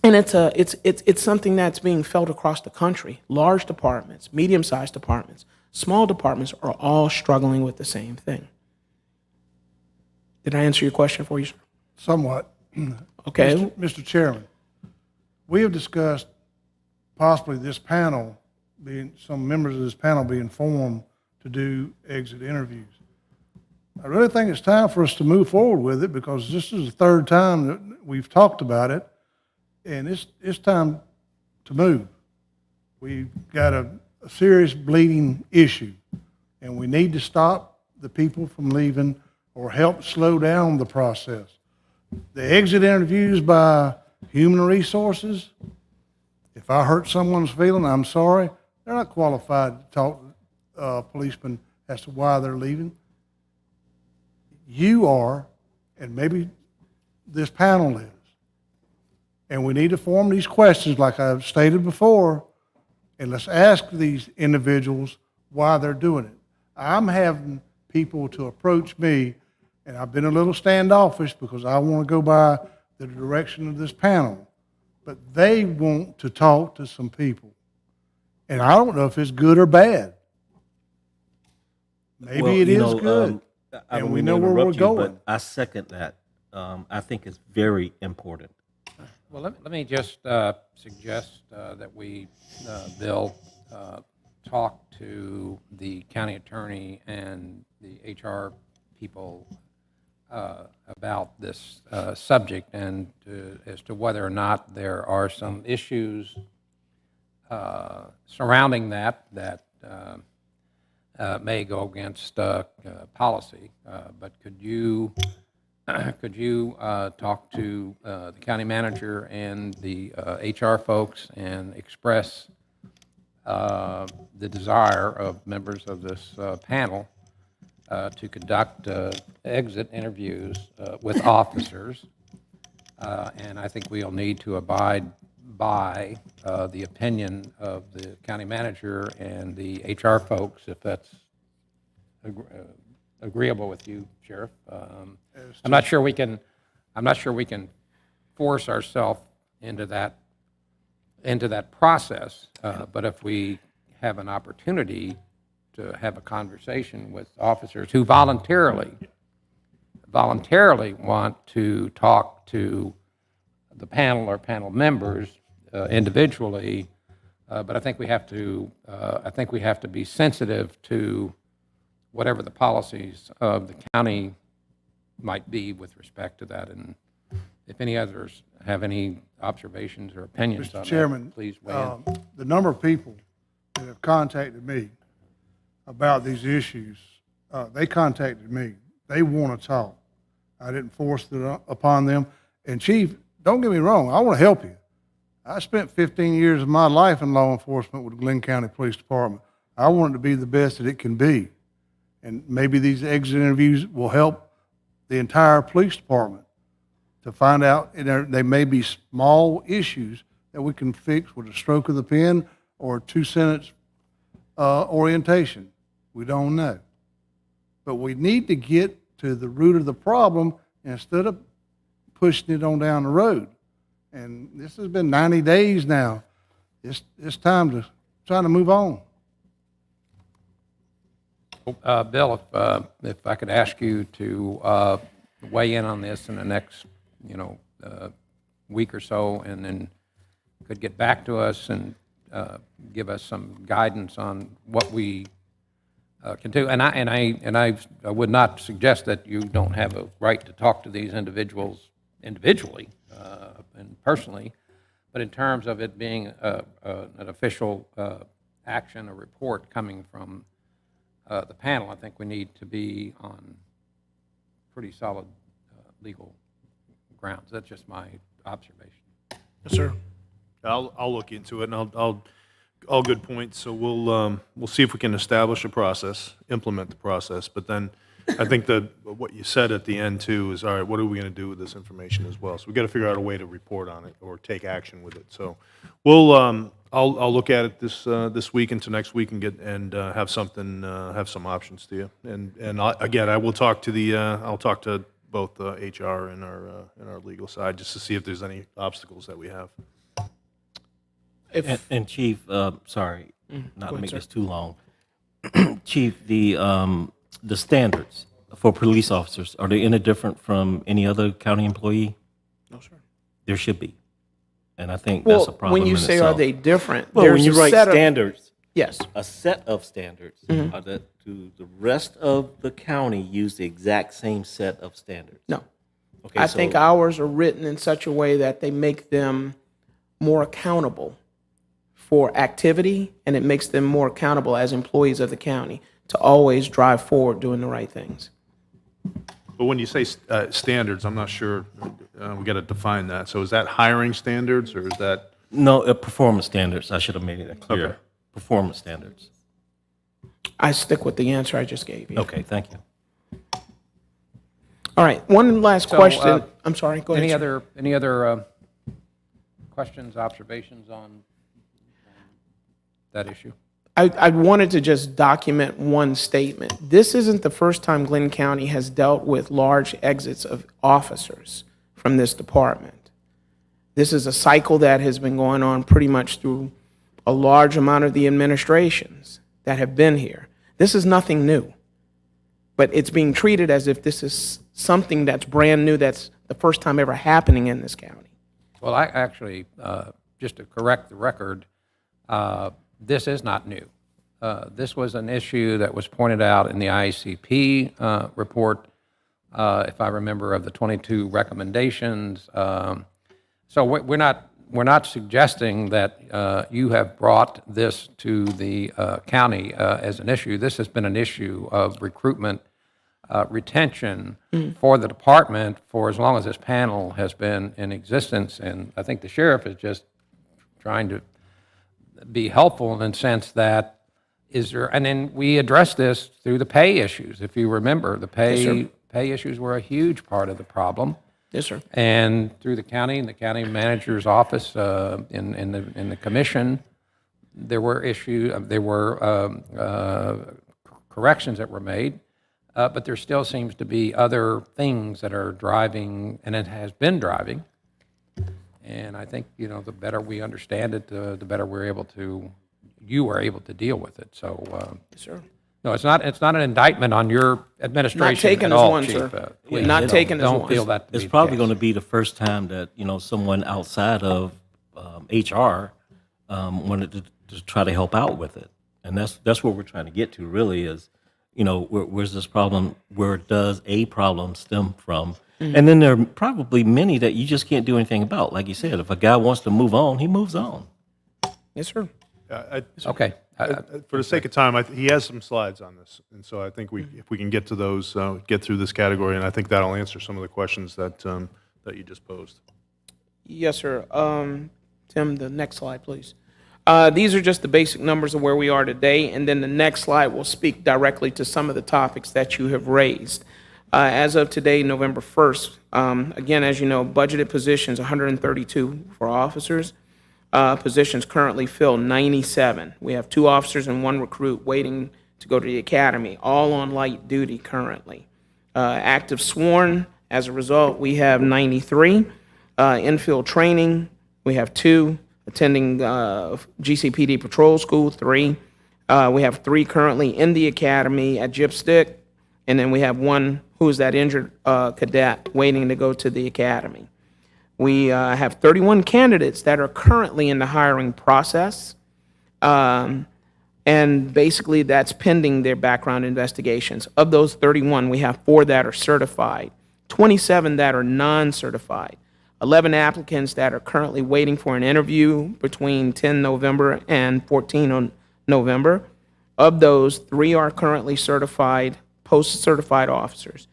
And it's something that's being felt across the country. Large departments, medium-sized departments, small departments are all struggling with the same thing. Did I answer your question for you, sir? Somewhat. Okay. Mr. Chairman, we have discussed possibly this panel some members of this panel being formed to do exit interviews. I really think it's time for us to move forward with it, because this is the third time that we've talked about it, and it's time to move. We've got a serious bleeding issue, and we need to stop the people from leaving or help slow down the process. The exit interviews by human resources, if I hurt someone's feeling, I'm sorry. They're not qualified to talk to policemen as to why they're leaving. You are, and maybe this panel is. And we need to form these questions like I've stated before, and let's ask these individuals why they're doing it. I'm having people to approach me, and I've been a little standoffish because I want to go by the direction of this panel, but they want to talk to some people. And I don't know if it's good or bad. Maybe Well, it you is know, good. I And don't we mean know to where we're interrupt you, going. but I second that. I think it's very important. Well, let me just suggest that we, Bill, talk to the county attorney and the HR people about this subject, and as to whether or not there are some issues surrounding that may go against policy. But could you talk to the county manager and the HR folks and express the desire of members of this panel to conduct exit interviews with officers? And I think we'll need to abide by the opinion of the county manager and the HR folks, if that's agreeable with you, Sheriff. I'm not sure we can force ourselves into that process, but if we have an opportunity to have a conversation with officers who voluntarily want to talk to the panel or panel members individually, but I think we have to be sensitive to whatever the policies of the county might be with respect to that. And if any others have any observations or opinions on Mr. Chairman, that, please weigh in. the number of people that have contacted me about these issues, they contacted me. They want to talk. I didn't force it upon them. And Chief, don't get me wrong, I want to help you. I spent 15 years of my life in law enforcement with the Glynn County Police Department. I want it to be the best that it can be. And maybe these exit interviews will help the entire police department to find out, they may be small issues that we can fix with a stroke of the pen or a 2-sentence orientation. We don't know. But we need to get to the root of the problem instead of pushing it on down the road. And this has been 90 days now. It's time to try to move on. Bill, if I could ask you to weigh in on this in the next, week or so, and then could get back to us and give us some guidance on what we can do. And I would not suggest that you don't have a right to talk to these individuals individually and personally, but in terms of it being an official action or report coming from the panel, I think we need to be on pretty solid legal grounds. That's just my observation. Yes, sir. I'll look into it, and I'll all good points. So we'll see if we can establish a process, implement the process. But then I think that what you said at the end too is, all right, what are we going to do with this information as well? So we got to figure out a way to report on it or take action with it. So we'll I'll look at it this week into next week and have something have some options to you. And again, I will talk to I'll talk to both HR and our legal side just to see if there's any obstacles that we have. And Chief, sorry, not to ahead, make sir. this too long. Chief, the standards for police officers, are they any different from any other county employee? No, sir. There should be. And I think that's a Well, problem when you in say itself. are they different, Well, when there's you a write set of- standards, Yes. a set of standards, are that do the rest of the county use the exact same set of standards? No. Okay, I so- think ours are written in such a way that they make them more accountable for activity, and it makes them more accountable as employees of the county to always drive forward doing the right things. But when you say standards, I'm not sure. We got to define that. So is that hiring standards or is that? No, performance standards. I should have made that clear. Okay. Performance standards. I stick with the answer I just gave you. Okay, thank you. All right, one last So, question. I'm sorry, go ahead. sir. Any other questions, observations on that issue? I wanted to just document one statement. This isn't the first time Glynn County has dealt with large exits of officers from this department. This is a cycle that has been going on pretty much through a large amount of the administrations that have been here. This is nothing new, but it's being treated as if this is something that's brand new, that's the first time ever happening in this county. Well, I actually, just to correct the record, this is not new. This was an issue that was pointed out in the ICP report, if I remember, of the 22 recommendations. So we're not suggesting that you have brought this to the county as an issue. This has been an issue of recruitment, retention for the department for as long as this panel has been in existence. And I think the sheriff is just trying to be helpful in the sense that and then we addressed this through the pay issues. If you remember, the pay issues were a huge part of the problem. Yes, sir. And through the county and the county manager's office in the commission, there were corrections that were made, but there still seems to be other things that are driving, and it has been driving. And I think, the better we understand it, the better you are able to deal with it. So, Yes, sir. no, it's not an indictment on your administration Not taken at as all, one, Chief. sir. Please Not taken as don't one. feel that to be It's the probably case. going to be the first time that, someone outside of HR wanted to try to help out with it. And that's what we're trying to get to really is, where's this problem, where does a problem stem from? And then there are probably many that you just can't do anything about. Like you said, if a guy wants to move on, he moves on. Yes, sir. Okay. For the sake of time, he has some slides on this, and so I think if we can get to those, get through this category, and I think that'll answer some of the questions that you just posed. Yes, sir. Tim, the next slide, please. These are just the basic numbers of where we are today, and then the next slide will speak directly to some of the topics that you have raised. As of today, November 1st, again, as you know, budgeted positions, 132 for officers. Positions currently filled, 97. We have 2 officers and 1 recruit waiting to go to the academy, all on light duty currently. Active sworn, as a result, we have 93. Infield training, we have 2. Attending GCPD patrol school, 3. We have 3 currently in the academy at Gypstick, and then we have 1 who is that injured cadet waiting to go to the academy. We have 31 candidates that are currently in the hiring process, and basically that's pending their background investigations. Of those 31, we have 4 that are certified, 27 that are non-certified, 11 applicants that are currently waiting for an interview between 10 November and 14 November. Of those, 3 are currently certified, post-certified officers,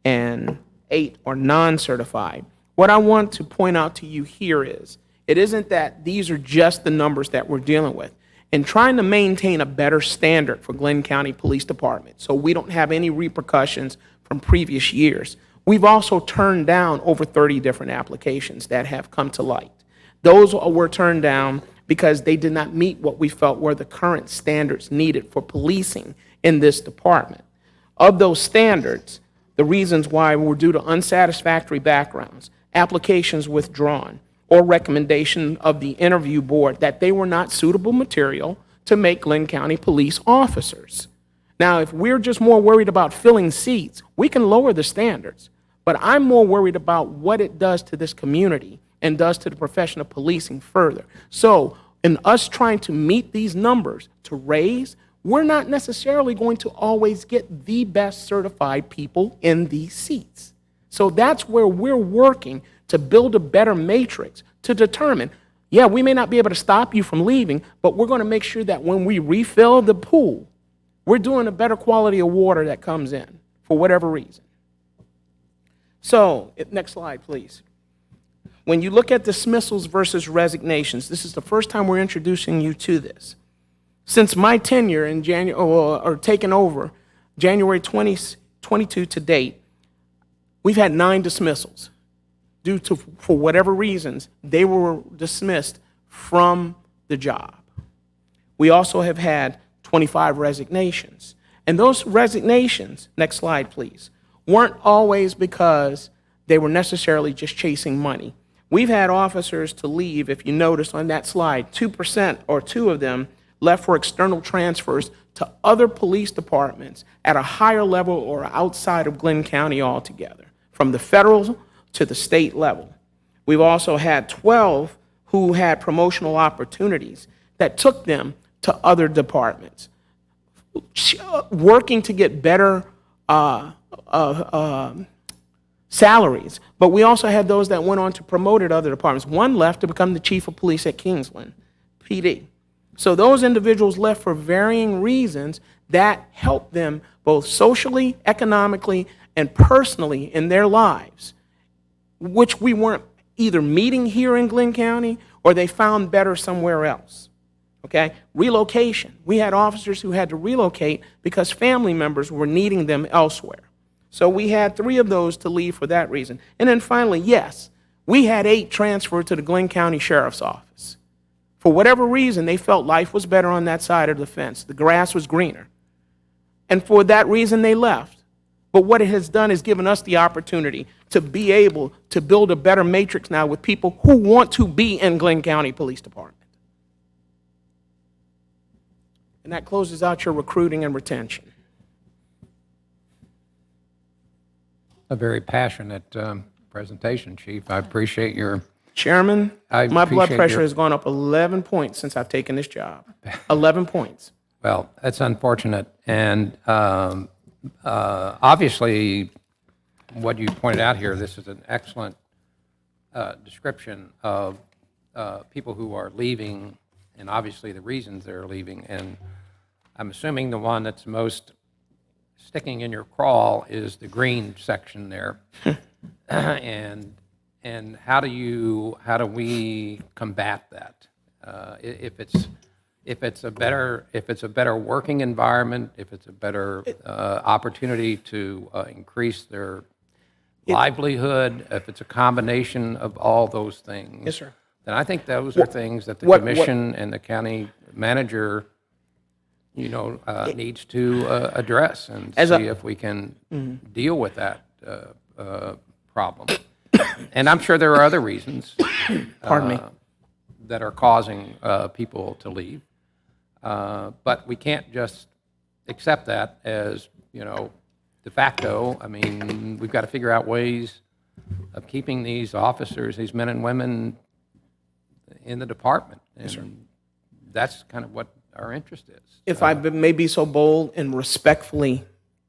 and 8 are non-certified. What I want to point out to you here is, it isn't that these are just the numbers that we're dealing with. In trying to maintain a better standard for Glynn County Police Department, so we don't have any repercussions from previous years, we've also turned down over 30 different applications that have come to light. Those were turned down because they did not meet what we felt were the current standards needed for policing in this department. Of those standards, the reasons why were due to unsatisfactory backgrounds, applications withdrawn, or recommendation of the interview board that they were not suitable material to make Glynn County police officers. Now, if we're just more worried about filling seats, we can lower the standards. But I'm more worried about what it does to this community and does to the profession of policing further. So in us trying to meet these numbers to raise, we're not necessarily going to always get the best certified people in these seats. So that's where we're working to build a better matrix to determine, yeah, we may not be able to stop you from leaving, but we're going to make sure that when we refill the pool, we're doing a better quality of water that comes in for whatever reason. So, next slide, please. When you look at dismissals versus resignations, this is the first time we're introducing you to this. Since my tenure in January, or taking over, January 2022 to date, we've had 9 dismissals due to, for whatever reasons, they were dismissed from the job. We also have had 25 resignations. And those resignations, next slide please, weren't always because they were necessarily just chasing money. We've had officers to leave, if you notice on that slide, 2% or 2 of them left for external transfers to other police departments at a higher level or outside of Glynn County altogether, from the federal to the state level. We've also had 12 who had promotional opportunities that took them to other departments, working to get better salaries. But we also had those that went on to promote at other departments. 1 left to become the chief of police at Kingsland PD. So those individuals left for varying reasons that helped them both socially, economically, and personally in their lives, which we weren't either meeting here in Glynn County or they found better somewhere else. Okay? Relocation. We had officers who had to relocate because family members were needing them elsewhere. So we had 3 of those to leave for that reason. And then finally, yes, we had 8 transferred to the Glynn County Sheriff's Office. For whatever reason, they felt life was better on that side of the fence. The grass was greener. And for that reason, they left. But what it has done is given us the opportunity to be able to build a better matrix now with people who want to be in Glynn County Police Department. And that closes out your recruiting and retention. A very passionate presentation, Chief. I appreciate your... Chairman, I my blood appreciate pressure your- has gone up 11 points since I've taken this job. 11 points. Well, that's unfortunate. And obviously, what you pointed out here, this is an excellent description of people who are leaving, and obviously the reasons they're leaving. And I'm assuming the one that's most sticking in your craw is the green section there. And how do we combat that? If it's a better working environment, if it's a better opportunity to increase their livelihood, if it's a combination of all those things. Yes, sir. Then I think those are things that the what- commission and the county manager, needs to address and As a- see if we can deal with that problem. And I'm sure there are other reasons. Pardon me. That are causing people to leave. But we can't just accept that as, de facto. I mean, we've got to figure out ways of keeping these officers, these men and women in the department. And that's kind of what our interest is. If I may be so bold and respectfully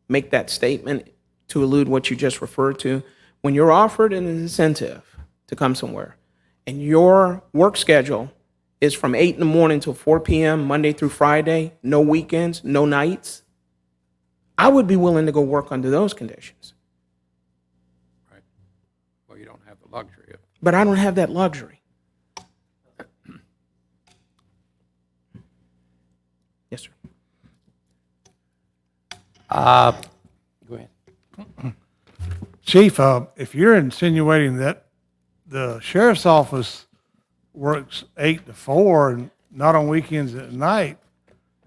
make that statement to elude what you just referred to, when you're offered an incentive to come somewhere and your work schedule is from 8 in the morning till 4 p.m., Monday through Friday, no weekends, no nights, I would be willing to go work under those conditions. Right. Well, you don't have the luxury of. But I don't have that luxury. Yes, sir. Go ahead. Chief, if you're insinuating that the sheriff's office works 8 to 4 and not on weekends at night,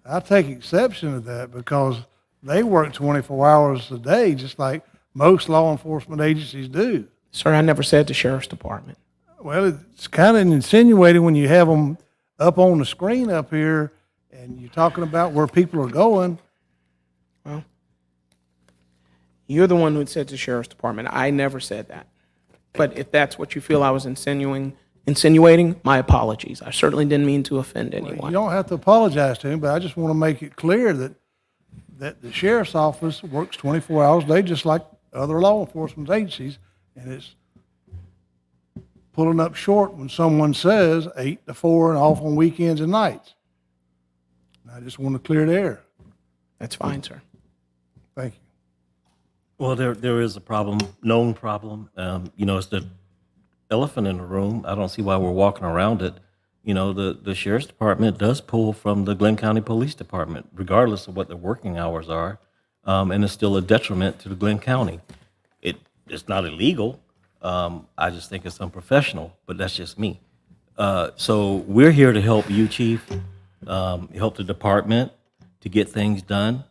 I take exception to that because they work 24 hours a day, just like most law enforcement agencies do. Sir, I never said the sheriff's department. Well, it's kind of insinuating when you have them up on the screen up here and you're talking about where people are going. Well, you're the one who said the sheriff's department. I never said that. But if that's what you feel I was insinuating, my apologies. I certainly didn't mean to offend You anyone. don't have to apologize to him, but I just want to make it clear that the sheriff's office works 24 hours a day, just like other law enforcement agencies, and it's pulling up short when someone says 8 to 4 and off on weekends and nights. And I just want to clear the air. That's fine, sir. Thank you. Well, there is a problem, known problem. It's the elephant in the room. I don't see why we're walking around it. The sheriff's department does pull from the Glynn County Police Department, regardless of what their working hours are, and it's still a detriment to the Glynn County. It's not illegal. I just think it's unprofessional, but that's just me. So we're here to help you, Chief, help the department to get things done.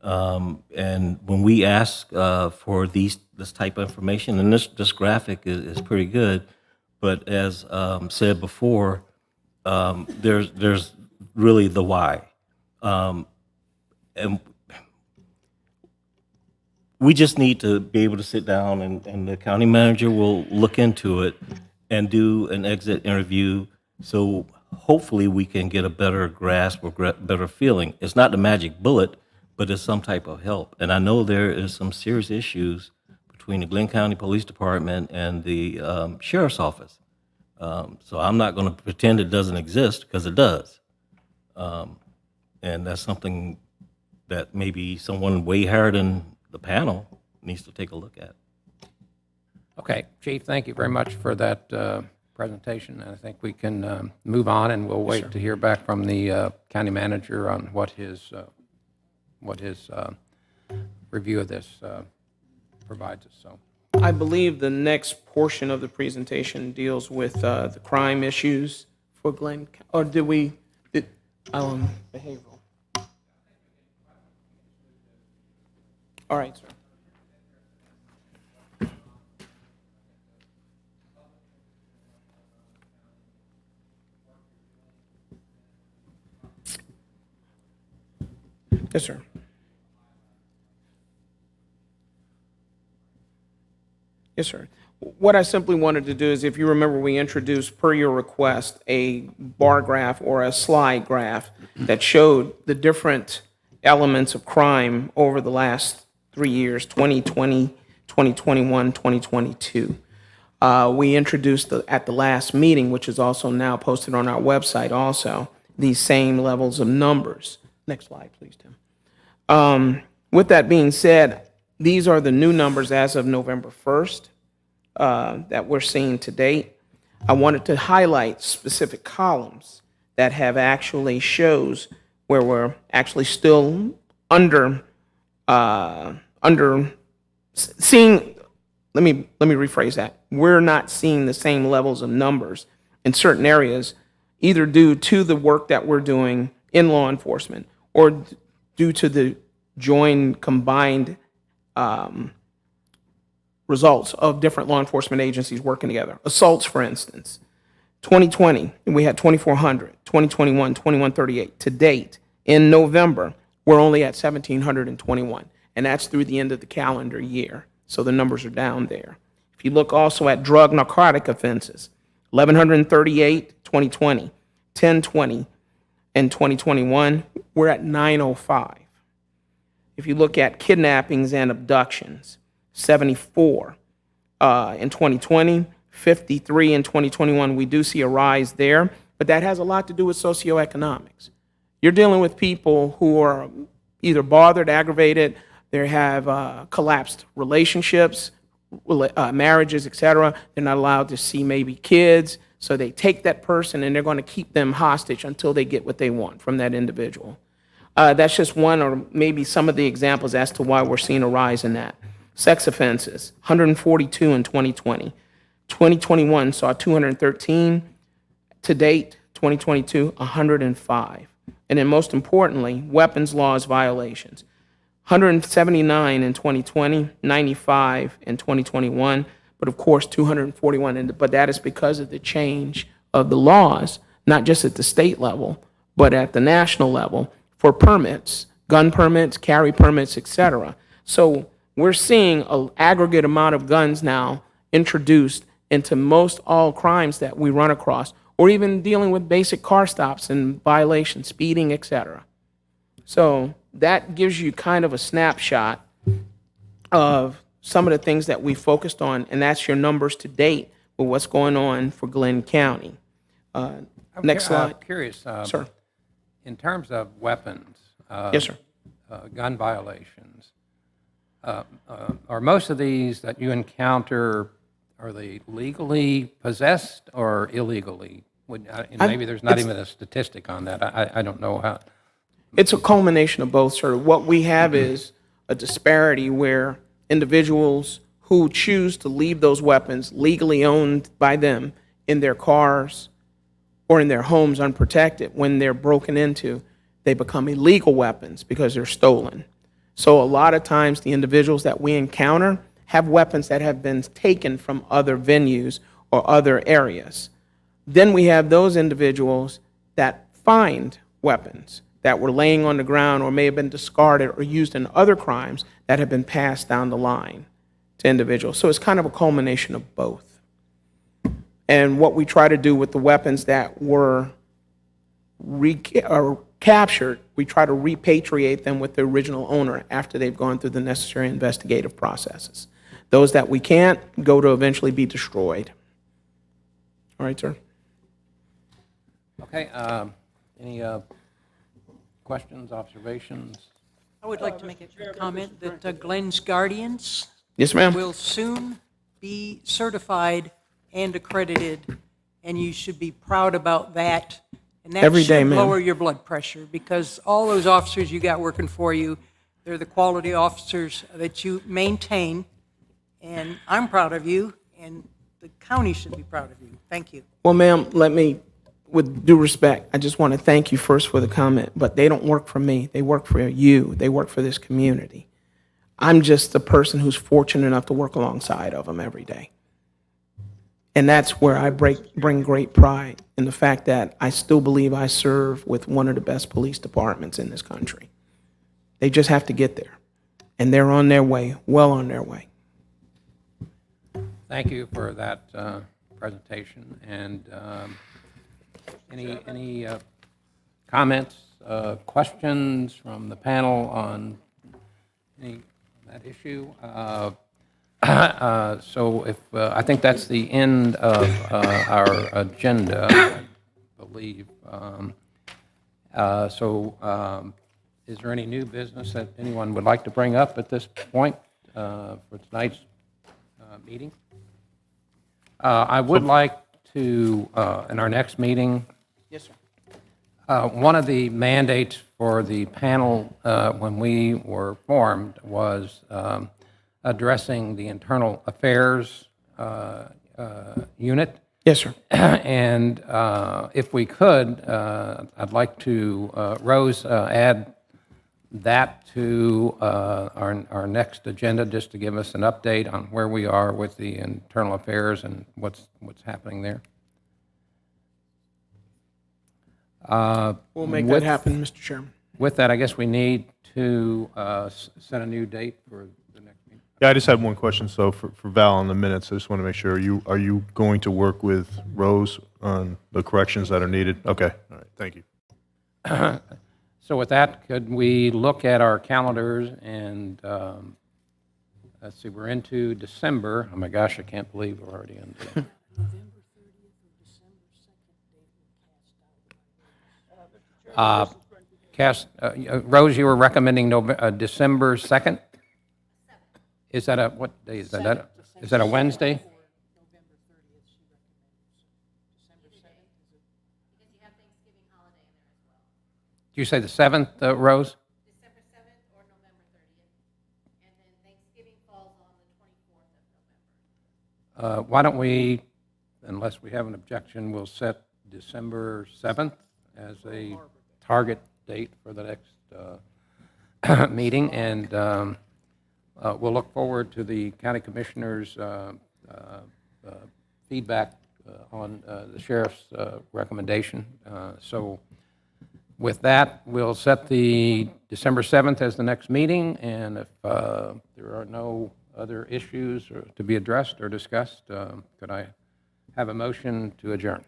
And when we ask for this type of information, and this graphic is pretty good, but as said before, there's really the why. And we just need to be able to sit down and the county manager will look into it and do an exit interview. So hopefully we can get a better grasp or better feeling. It's not the magic bullet, but it's some type of help. And I know there is some serious issues between the Glynn County Police Department and the Sheriff's Office. So I'm not going to pretend it doesn't exist, because it does. And that's something that maybe someone way higher than the panel needs to take a look at. Okay, Chief, thank you very much for that presentation. I think we can move on, and we'll wait to hear back from the county manager on what his review of this provides us. So, I believe the next portion of the presentation deals with the crime issues for Glynn, or behavioral. All right, sir. Yes, sir. Yes, sir. What I simply wanted to do is, if you remember, we introduced, per your request, a bar graph or a slide graph that showed the different elements of crime over the last 3 years, 2020, 2021, 2022. We introduced at the last meeting, which is also now posted on our website also, these same levels of numbers. Next slide, please, Tim. With that being said, these are the new numbers as of November 1st that we're seeing to date. I wanted to highlight specific columns that have actually shows where we're actually still under seeing. Let me rephrase that. We're not seeing the same levels of numbers in certain areas, either due to the work that we're doing in law enforcement or due to the joined, combined results of different law enforcement agencies working together. Assaults, for instance. 2020, we had 2,400. 2021, 2,138. To date, in November, we're only at 1,721, and that's through the end of the calendar year. So the numbers are down there. If you look also at drug narcotic offenses, 1,138, 2020, 1,020 in 2021, we're at 905. If you look at kidnappings and abductions, 74 in 2020, 53 in 2021. We do see a rise there, but that has a lot to do with socioeconomics. You're dealing with people who are either bothered, aggravated, they have collapsed relationships, marriages, etc. They're not allowed to see maybe kids, so they take that person and they're going to keep them hostage until they get what they want from that individual. That's just one or maybe some of the examples as to why we're seeing a rise in that. Sex offenses, 142 in 2020. 2021 saw 213. To date, 2022, 105. And then most importantly, weapons laws violations. 179 in 2020, 95 in 2021, but of course 241. But that is because of the change of the laws, not just at the state level, but at the national level for permits, gun permits, carry permits, etc. So we're seeing an aggregate amount of guns now introduced into most all crimes that we run across, or even dealing with basic car stops and violations, speeding, etc. So that gives you kind of a snapshot of some of the things that we focused on, and that's your numbers to date with what's going on for Glynn County. Next slide. I'm curious, Sir. in terms of weapons, Yes, sir. gun violations, are most of these that you encounter, are they legally possessed or illegally? And maybe there's not even a statistic on that. I don't know how. It's a culmination of both, sir. What we have is a disparity where individuals who choose to leave those weapons legally owned by them in their cars or in their homes unprotected, when they're broken into, they become illegal weapons because they're stolen. So a lot of times the individuals that we encounter have weapons that have been taken from other venues or other areas. Then we have those individuals that find weapons that were laying on the ground or may have been discarded or used in other crimes that have been passed down the line to individuals. So it's kind of a culmination of both. And what we try to do with the weapons that were captured, we try to repatriate them with the original owner after they've gone through the necessary investigative processes. Those that we can't go to eventually be destroyed. All right, sir. Okay, any questions, observations? I would like to make a comment that Glenn's guardians Yes, ma'am. will soon be certified and accredited, and you should be proud about that. And that Every day, should ma'am. lower your blood pressure, because all those officers you got working for you, they're the quality officers that you maintain, and I'm proud of you, and the county should be proud of you. Thank you. Well, ma'am, let me, with due respect, I just want to thank you first for the comment, but they don't work for me. They work for you. They work for this community. I'm just the person who's fortunate enough to work alongside of them every day. And that's where I bring great pride in the fact that I still believe I serve with one of the best police departments in this country. They just have to get there. And they're on their way, well on their way. Thank you for that presentation. And any comments, questions from the panel on that issue? So if, I think that's the end of our agenda, I believe. Is there any new business that anyone would like to bring up at this point for tonight's meeting? I would like to, in our next meeting, Yes, sir. one of the mandates for the panel when we were formed was addressing the internal affairs unit. Yes, sir. And if we could, I'd like to, Rose, add that to our next agenda, just to give us an update on where we are with the internal affairs and what's happening there. We'll make that happen, Mr. Chairman. With that, I guess we need to set a new date for the next meeting. Yeah, I just had one question. So for Val on the minutes, I just want to make sure, are you going to work with Rose on the corrections that are needed? Okay, all right, thank you. So with that, could we look at our calendars and, let's see, we're into December. Oh my gosh, I can't believe we're already into. Rose, you were recommending December 2nd? Is that what day is that? Is that a Wednesday? Did you say the 7th, Rose? December 7th or November 30th. And then Thanksgiving falls on the 24th of November. Why don't we, unless we have an objection, we'll set December 7th as a target date for the next meeting, and we'll look forward to the county commissioner's feedback on the sheriff's recommendation. So with that, we'll set the December 7th as the next meeting, and if there are no other issues to be addressed or discussed, could I have a motion to adjourn?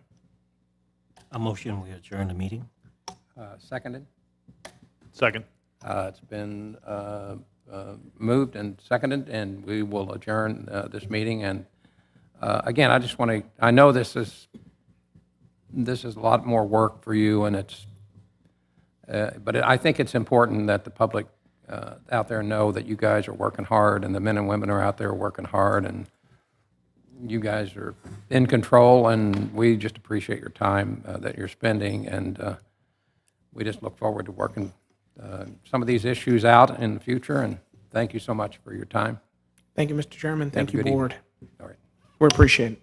A motion, we adjourn the meeting. Seconded? Second. It's been moved and seconded, and we will adjourn this meeting. And again, I just want to, I know this is a lot more work for you, and it's, but I think it's important that the public out there know that you guys are working hard, and the men and women are out there working hard, and you guys are in control, and we just appreciate your time that you're spending, and we just look forward to working some of these issues out in the future, and thank you so much for your time. Thank you, Mr. Chairman. Thank you, good evening. Board. All right. We appreciate it.